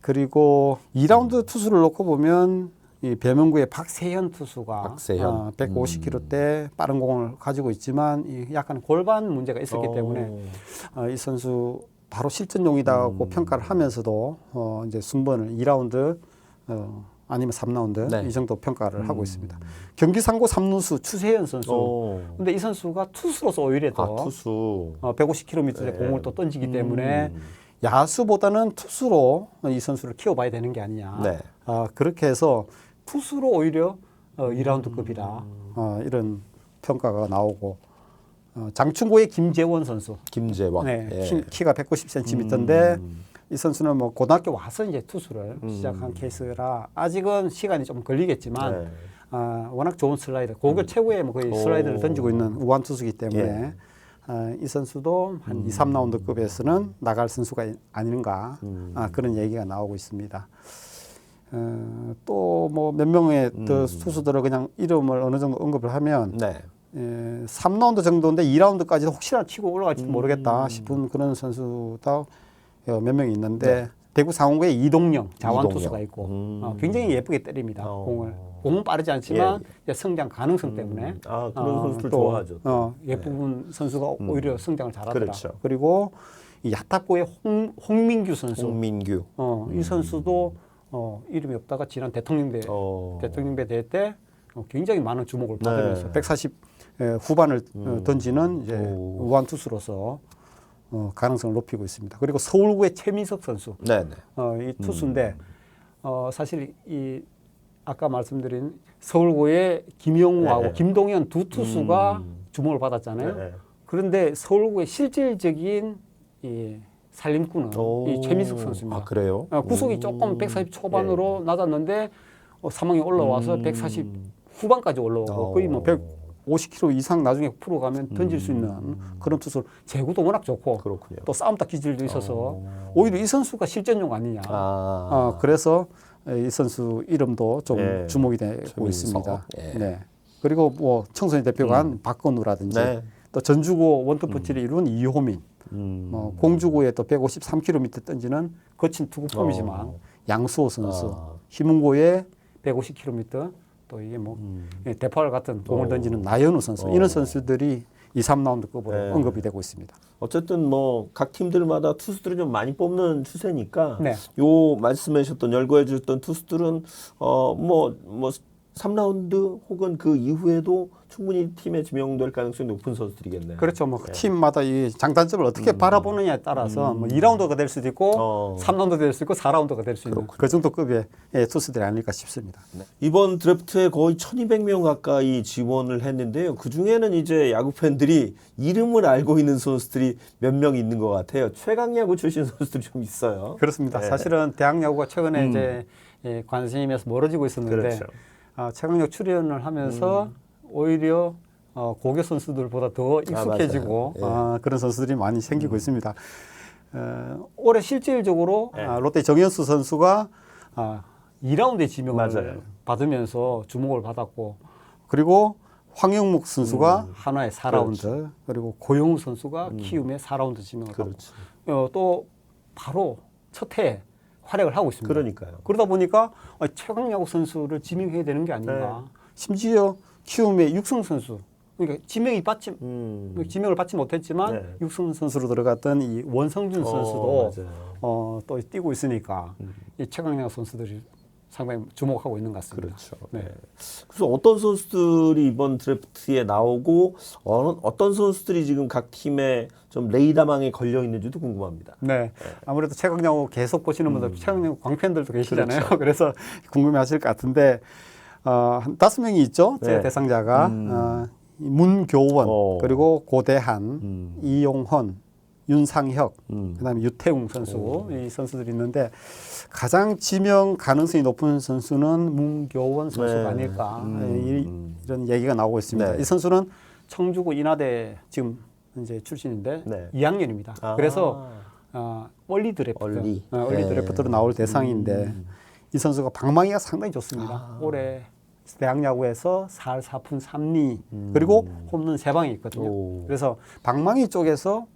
그리고 2라운드 투수를 놓고 보면 이 배명구의 박세현 투수가 박세현. 150km대 빠른 공을 가지고 있지만 이 약간 골반 문제가 있었기 때문에 이 선수 바로 실전용이다고 평가를 하면서도 이제 순번을 2라운드 아니면 3라운드 네. 이 정도 평가를 하고 있습니다. 경기 상고 3루수 추세현 선수. 근데 이 선수가 투수로서 오히려 더 투수. 150km대 공을 또 던지기 때문에 야수보다는 투수로 이 선수를 키워봐야 되는 게 아니냐. 네. 그렇게 해서 투수로 오히려 2라운드급이다. 이런 평가가 나오고 장충고의 김재원 선수. 김재원. 네, 예. 키가 190cm인데 이 선수는 뭐 고등학교 와서 이제 투수를 시작한 케이스라 아직은 시간이 좀 걸리겠지만 네. 워낙 좋은 슬라이더, 고교 최고의 뭐 거의 슬라이더를 던지고 있는 우완 투수이기 때문에 이 선수도 한 2, 3라운드급에서는 나갈 선수가 아닌가 그런 얘기가 나오고 있습니다. 또 뭐 몇 명의 투수들을 그냥 이름을 어느 정도 언급을 하면 네. 3라운드 정도인데 2라운드까지도 혹시나 치고 올라갈지도 모르겠다 싶은 그런 선수도 몇 명이 있는데 대구 상원구에 이동영 자완 투수가 있고 굉장히 예쁘게 때립니다. 공은 빠르지 않지만 이제 성장 가능성 때문에 그런 선수를 또, 좋아하죠. 예쁜 선수가 오히려 성장을 잘하더라. 그렇죠. 그리고 이 야탁구의 홍민규 선수. 홍민규. 이 선수도 이름이 없다가 지난 대통령배 대회 때 굉장히 많은 주목을 받으면서 140 후반을 던지는 이제 우완 투수로서 가능성을 높이고 있습니다. 그리고 서울구의 최민석 선수, 네네. 이 투수인데 사실 이 아까 말씀드린 서울구의 김영우하고 김동현 두 투수가 주목을 받았잖아요. 그런데 서울구의 실질적인 이 살림꾼은 이 최민석 선수입니다. 그래요? 구속이 조금 140 초반으로 낮았는데 사망이 올라와서 140 후반까지 올라오고 거의 뭐 150km 이상 나중에 풀어가면 던질 수 있는 그런 투수. 제구도 워낙 좋고 그렇군요. 또 싸움다 기질도 있어서 오히려 이 선수가 실전용 아니냐. 그래서 이 선수 이름도 좀 주목이 되고 최민석. 있습니다. 네. 그리고 뭐 청소년 대표가 한 박건우라든지 또 전주고 원투펀치를 이룬 이호민, 공주고에 또 153km 던지는 거친 투구폼이지만 양수호 선수, 희문고에 150km 또 이게 뭐 대포알 같은 공을 던지는 나연우 선수 이런 선수들이 2, 3라운드급으로 언급이 되고 있습니다. 어쨌든 뭐 각 팀들마다 투수들을 좀 많이 뽑는 추세니까 요 말씀해 주셨던 열거해 주셨던 투수들은 뭐 3라운드 혹은 그 이후에도 충분히 팀에 지명될 가능성이 높은 선수들이겠네요. 그렇죠. 뭐 팀마다 이 장단점을 어떻게 바라보느냐에 따라서 뭐 2라운드가 될 수도 있고 3라운드가 될 수 있고 4라운드가 될 수 있는 그 정도 급의 투수들이 아닐까 싶습니다. 이번 드래프트에 거의 1,200명 가까이 지원을 했는데요. 그 중에는 이제 야구 팬들이 이름을 알고 있는 선수들이 몇 명 있는 것 같아요. 최강야구 출신 선수들이 좀 있어요. 그렇습니다. 사실은 대학 야구가 최근에 이제 관심에서 멀어지고 있었는데 최강야구 출연을 하면서 오히려 고교 선수들보다 더 익숙해지고 그런 선수들이 많이 생기고 있습니다. 올해 실질적으로 롯데 정현수 선수가 2라운드에 지명을 받으면서 주목을 받았고 그리고 황영묵 선수가 한화의 4라운드 그리고 고영우 선수가 키움의 4라운드 지명을 받고 또 바로 첫 해에 활약을 하고 있습니다. 그러니까요. 그러다 보니까 최강야구 선수를 지명해야 되는 게 아닌가. 심지어 키움의 육성 선수, 그러니까 지명을 받지 못했지만 육성 선수로 들어갔던 이 원성준 선수도 또 뛰고 있으니까 이 최강야구 선수들이 상당히 주목하고 있는 것 같습니다. 그렇죠. 그래서 어떤 선수들이 이번 드래프트에 나오고 어떤 선수들이 지금 각 팀에 좀 레이더망에 걸려 있는지도 궁금합니다. 아무래도 최강야구 계속 보시는 분들, 최강야구 광팬들도 계시잖아요. 그래서 궁금해하실 것 같은데 한 5명이 있죠. 대상자가 문교원 그리고 고대한, 이용헌, 윤상혁, 그다음에 유태웅 선수 이 선수들이 있는데 가장 지명 가능성이 높은 선수는 문교원 선수가 네. 아닐까 이런 얘기가 나오고 있습니다. 네. 이 선수는 청주고 인하대 지금 이제 출신인데 네. 2학년입니다. 아. 그래서 얼리 드래프트, 얼리. 얼리 네. 드래프트로 나올 대상인데 이 선수가 방망이가 상당히 좋습니다. 올해 대학 야구에서 4할 4푼 3리 그리고 홈런 3방이 있거든요. 오. 그래서 방망이 쪽에서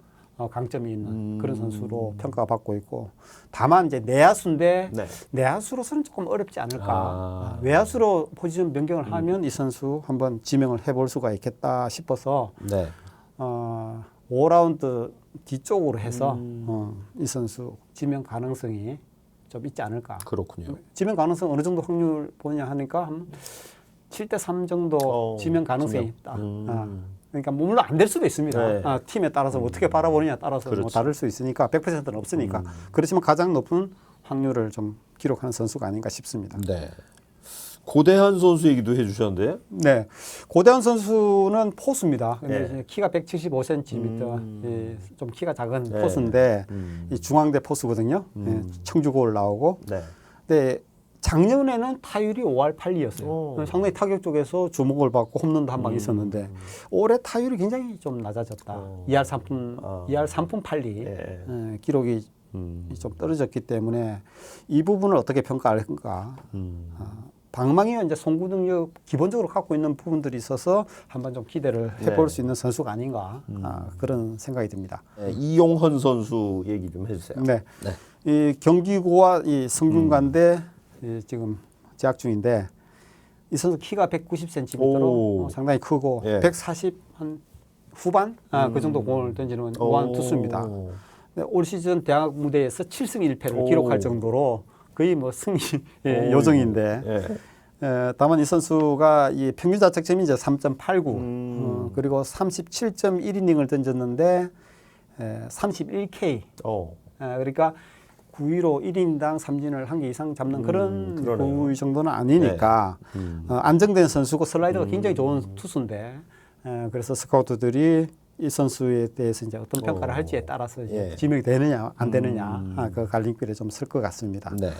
강점이 있는 그런 선수로 평가가 받고 있고 다만 이제 내야수인데 네. 내야수로서는 조금 어렵지 않을까. 외야수로 포지션 변경을 하면 이 선수 한번 지명을 해볼 수가 있겠다 싶어서 네. 5라운드 뒤쪽으로 해서 이 선수 지명 가능성이 좀 있지 않을까. 그렇군요. 지명 가능성 어느 정도 확률 보냐 하니까 한 7대 3 정도 지명 가능성이 있다. 그러니까 물론 안 될 수도 있습니다. 네. 팀에 따라서 어떻게 바라보느냐에 따라서 뭐 그렇죠. 다를 수 있으니까 100%는 없으니까. 그렇지만 가장 높은 확률을 좀 기록하는 선수가 아닌가 싶습니다. 네. 고대한 선수 얘기도 해주셨는데. 네, 고대현 선수는 포수입니다. 근데 네. 이제 키가 175cm, 좀 키가 작은 네. 포수인데 이 중앙대 포수거든요. 청주고를 나오고. 네. 근데 작년에는 타율이 5할 8리였어요. 상당히 타격 쪽에서 주목을 받고 홈런도 한 방 있었는데 올해 타율이 굉장히 좀 낮아졌다. 2할 3푼 8리 기록이 좀 떨어졌기 때문에 이 부분을 어떻게 평가할까? 방망이와 이제 송구 능력 기본적으로 갖고 있는 부분들이 있어서 한번 좀 기대를 해볼 수 있는 선수가 아닌가 그런 생각이 듭니다. 네, 이용헌 선수 얘기 좀 해주세요. 네, 네. 이 경기고와 이 성균관대 지금 재학 중인데 이 선수 키가 190cm로 상당히 크고 140 한 후반 그 정도 공을 던지는 우한 투수입니다. 올 시즌 대학 무대에서 7승 1패를 기록할 정도로 거의 뭐 승리 요정인데 다만 이 선수가 이 평균 자책점이 이제 3.89 그리고 37.1이닝을 던졌는데 31K 그러니까 9위로 1인당 삼진을 한 개 이상 잡는 그런 구위 정도는 아니니까 안정된 선수고 슬라이더가 굉장히 좋은 투수인데 그래서 스카우트들이 이 선수에 대해서 이제 어떤 평가를 할지에 따라서 이제 지명이 되느냐 안 되느냐 그 갈림길에 좀 설 것 같습니다. 네.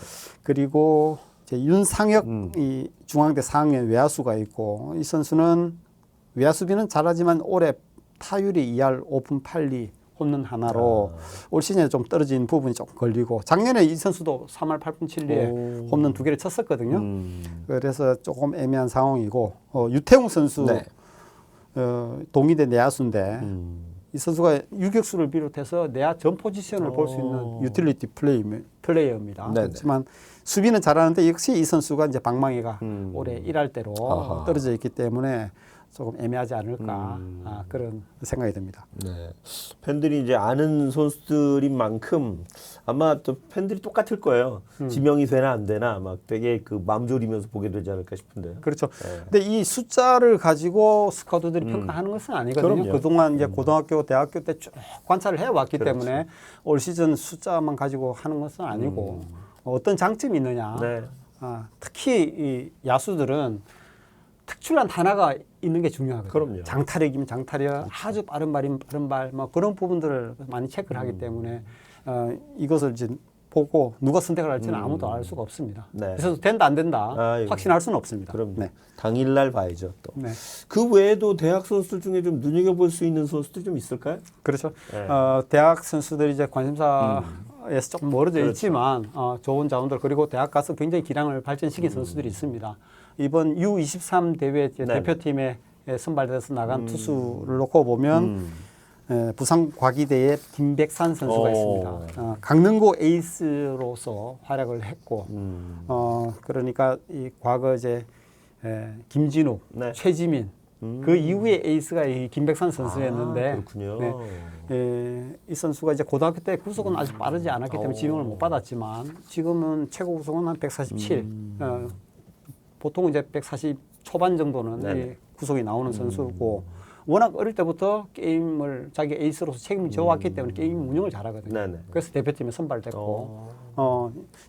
그리고 이제 윤상혁 이 중앙대 4학년 외야수가 있고 이 선수는 외야수비는 잘하지만 올해 타율이 2할 5푼 8리 홈런 하나로 올 시즌에 좀 떨어진 부분이 조금 걸리고 작년에 이 선수도 3할 8푼 7리에 홈런 2개를 쳤었거든요. 그래서 조금 애매한 상황이고 유태웅 선수 동의대 내야수인데 이 선수가 유격수를 비롯해서 내야 전 포지션을 볼 수 있는 유틸리티 플레이어입니다. 그렇지만 수비는 잘하는데 역시 이 선수가 이제 방망이가 올해 1할대로 떨어져 있기 때문에 조금 애매하지 않을까 그런 생각이 듭니다. 네. 팬들이 이제 아는 선수들인 만큼 아마 또 팬들이 똑같을 거예요. 지명이 되나 안 되나 막 되게 그 마음 졸이면서 보게 되지 않을까 싶은데요. 그렇죠. 근데 이 숫자를 가지고 스카우트들이 평가하는 것은 아니거든요. 그럼요. 그동안 이제 고등학교, 대학교 때 쭉 관찰을 해왔기 때문에 올 시즌 숫자만 가지고 하는 것은 아니고 어떤 장점이 있느냐. 특히 이 야수들은 특출난 하나가 있는 게 중요하거든요. 그럼요. 장타력이면 장타력, 아주 빠른 발이면 빠른 발, 뭐 그런 부분들을 많이 체크를 하기 때문에 이것을 이제 보고 누가 선택을 할지는 아무도 알 수가 없습니다. 그래서 된다 안 된다 확신할 수는 없습니다. 그럼 당일날 봐야죠. 또. 네. 그 외에도 대학 선수들 중에 좀 눈여겨볼 수 있는 선수들 좀 있을까요? 그렇죠. 대학 선수들이 이제 관심사에서 조금 멀어져 있지만 좋은 자원들 그리고 대학 가서 굉장히 기량을 발전시킨 선수들이 있습니다. 이번 U23 대회 대표팀에 선발돼서 나간 투수를 놓고 보면 부산 과기대의 김백산 선수가 있습니다. 강릉고 에이스로서 활약을 했고 그러니까 이 과거 이제 김진욱, 최지민 그 이후에 에이스가 이 김백산 선수였는데 그렇군요. 이 선수가 이제 고등학교 때 구속은 아직 빠르지 않았기 때문에 지명을 못 받았지만 지금은 최고 구속은 한 147. 보통 이제 140 초반 정도는 이 구속이 나오는 선수고 워낙 어릴 때부터 게임을 자기 에이스로서 책임을 져왔기 때문에 게임 운영을 잘하거든요. 그래서 대표팀에 선발됐고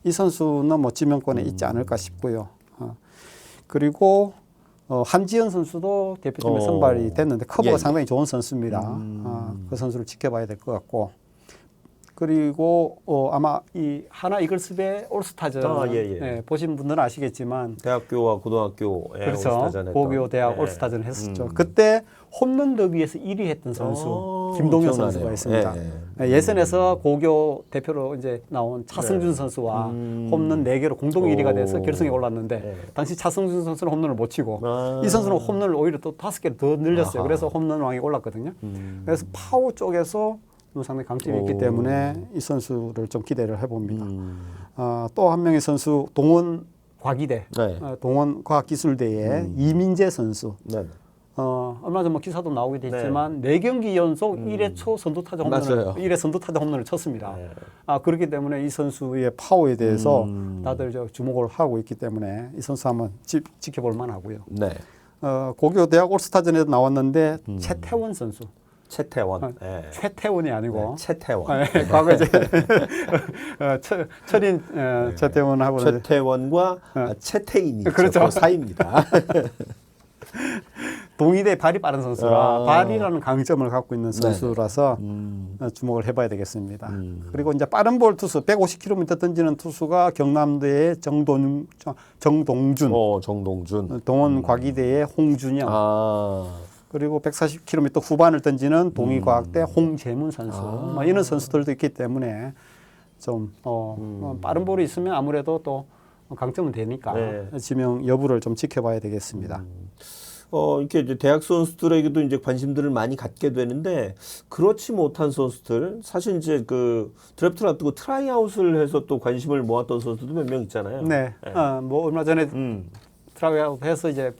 이 선수는 뭐 지명권에 있지 않을까 싶고요. 그리고 한지연 선수도 대표팀에 선발이 됐는데 커버가 상당히 좋은 선수입니다. 그 선수를 지켜봐야 될 것 같고 그리고 아마 이 하나 이글스배 올스타전 보신 분들은 아시겠지만 대학교와 고등학교 그렇죠. 올스타전 고교 대학 올스타전 했었죠. 그때 홈런 더비에서 1위 했던 선수 김동현 선수가 있습니다. 예선에서 고교 대표로 이제 나온 차승준 선수와 홈런 4개로 공동 1위가 돼서 결승에 올랐는데 당시 차승준 선수는 홈런을 못 치고 이 선수는 홈런을 오히려 또 5개를 더 늘렸어요. 그래서 홈런 왕이 올랐거든요. 그래서 파워 쪽에서 상당히 강점이 있기 때문에 이 선수를 좀 기대를 해봅니다. 또 한 명의 선수 동원 과기대, 동원 과학기술대의 이민재 선수. 얼마 전 뭐 기사도 나오게 됐지만 4경기 연속 1회 초 선두타자 홈런을 1회 선두타자 홈런을 쳤습니다. 그렇기 때문에 이 선수의 파워에 대해서 다들 주목을 하고 있기 때문에 이 선수 한번 지켜볼 만하고요. 고교 대학 올스타전에도 나왔는데 최태원 선수. 최태원. 최태원이 아니고 최태원. 과거 이제 철인 최태원하고 최태원과 최태인이 그렇죠. 사이입니다. 동의대 발이 빠른 선수라 발이라는 강점을 갖고 있는 선수라서 주목을 해봐야 되겠습니다. 그리고 이제 빠른 볼 투수 150km 던지는 투수가 경남대의 정동준, 정동준, 동원 과기대의 홍준영. 그리고 140km 후반을 던지는 동의과학대 홍재문 선수, 뭐 이런 선수들도 있기 때문에 좀 빠른 볼이 있으면 아무래도 또 강점은 되니까 지명 여부를 좀 지켜봐야 되겠습니다. 이렇게 이제 대학 선수들에게도 이제 관심들을 많이 갖게 되는데 그렇지 못한 선수들 사실 이제 그 드래프트를 앞두고 트라이아웃을 해서 또 관심을 모았던 선수도 몇 명 있잖아요. 뭐 얼마 전에 트라이아웃 해서 이제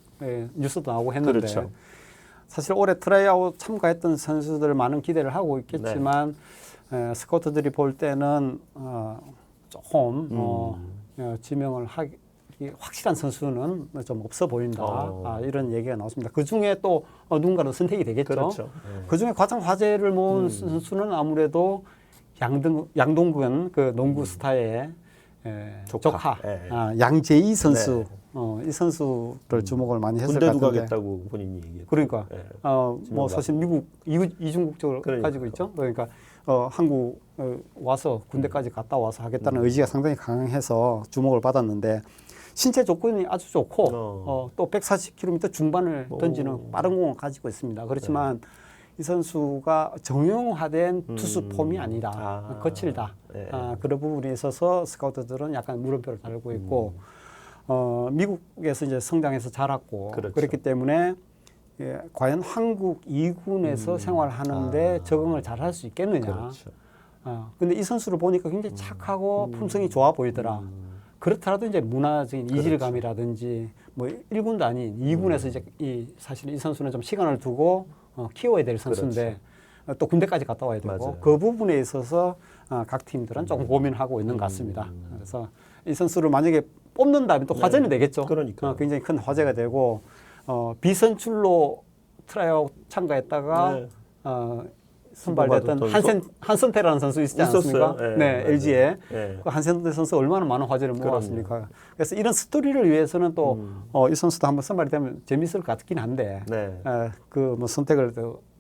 뉴스도 나오고 했는데. 그렇죠. 사실 올해 트라이아웃 참가했던 선수들 많은 기대를 하고 있겠지만 스카우트들이 볼 때는 조금 지명을 하기 확실한 선수는 좀 없어 보인다. 이런 얘기가 나왔습니다. 그 중에 또 누군가는 선택이 되겠죠. 그렇죠. 그 중에 가장 화제를 모은 선수는 아무래도 양동근 그 농구 스타의 조카 양재희 선수. 이 선수를 주목을 많이 했을 것 같은데. 군대도 가겠다고 본인이 얘기했죠. 그러니까 뭐 사실 미국 이중 국적을 가지고 있죠. 그러니까 한국 와서 군대까지 갔다 와서 하겠다는 의지가 상당히 강해서 주목을 받았는데 신체 조건이 아주 좋고 또 140km 중반을 던지는 빠른 공을 가지고 있습니다. 그렇지만 이 선수가 정형화된 투수 폼이 아니다. 거칠다. 그런 부분에 있어서 스카우트들은 약간 물음표를 달고 있고 미국에서 이제 성장해서 자랐고 그렇기 때문에 과연 한국 2군에서 생활하는데 적응을 잘 할 수 있겠느냐. 근데 이 선수를 보니까 굉장히 착하고 품성이 좋아 보이더라. 그렇더라도 이제 문화적인 이질감이라든지 뭐 1군도 아닌 2군에서 이제 사실 이 선수는 좀 시간을 두고 키워야 될 선수인데 또 군대까지 갔다 와야 되고 그 부분에 있어서 각 팀들은 조금 고민하고 있는 것 같습니다. 그래서 이 선수를 만약에 뽑는다면 또 화제는 되겠죠. 그러니까 굉장히 큰 화제가 되고 비선출로 트라이아웃 참가했다가 선발됐던 한선태라는 선수 있지 않습니까? LG에 그 한선태 선수 얼마나 많은 화제를 모았습니까? 그래서 이런 스토리를 위해서는 또 이 선수도 한번 선발이 되면 재밌을 것 같긴 한데 그 뭐 선택을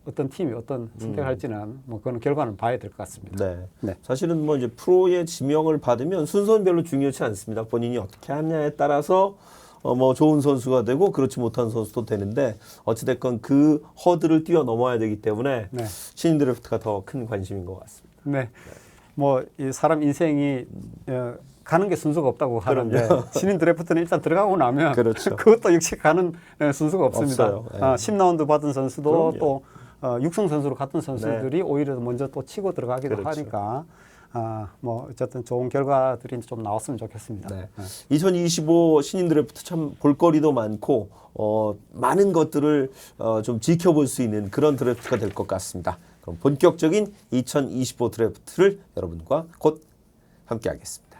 어떤 팀이 어떤 선택을 할지는 뭐 그건 결과는 봐야 될 것 같습니다. 사실은 뭐 이제 프로의 지명을 받으면 순서는 별로 중요치 않습니다. 본인이 어떻게 하냐에 따라서 뭐 좋은 선수가 되고 그렇지 못한 선수도 되는데 어찌됐건 그 허들을 뛰어넘어야 되기 때문에 신인 드래프트가 더 큰 관심인 것 같습니다. 뭐 이 사람 인생이 가는 게 순서가 없다고 하는데 신인 드래프트는 일단 들어가고 나면 그것도 역시 가는 순서가 없습니다. 10라운드 받은 선수도 또 육성 선수로 같은 선수들이 오히려 먼저 또 치고 들어가기도 하니까 뭐 어쨌든 좋은 결과들이 좀 나왔으면 좋겠습니다. 2025 신인 드래프트 참 볼거리도 많고 많은 것들을 좀 지켜볼 수 있는 그런 드래프트가 될 것 같습니다. 그럼 본격적인 2025 드래프트를 여러분과 곧 함께하겠습니다.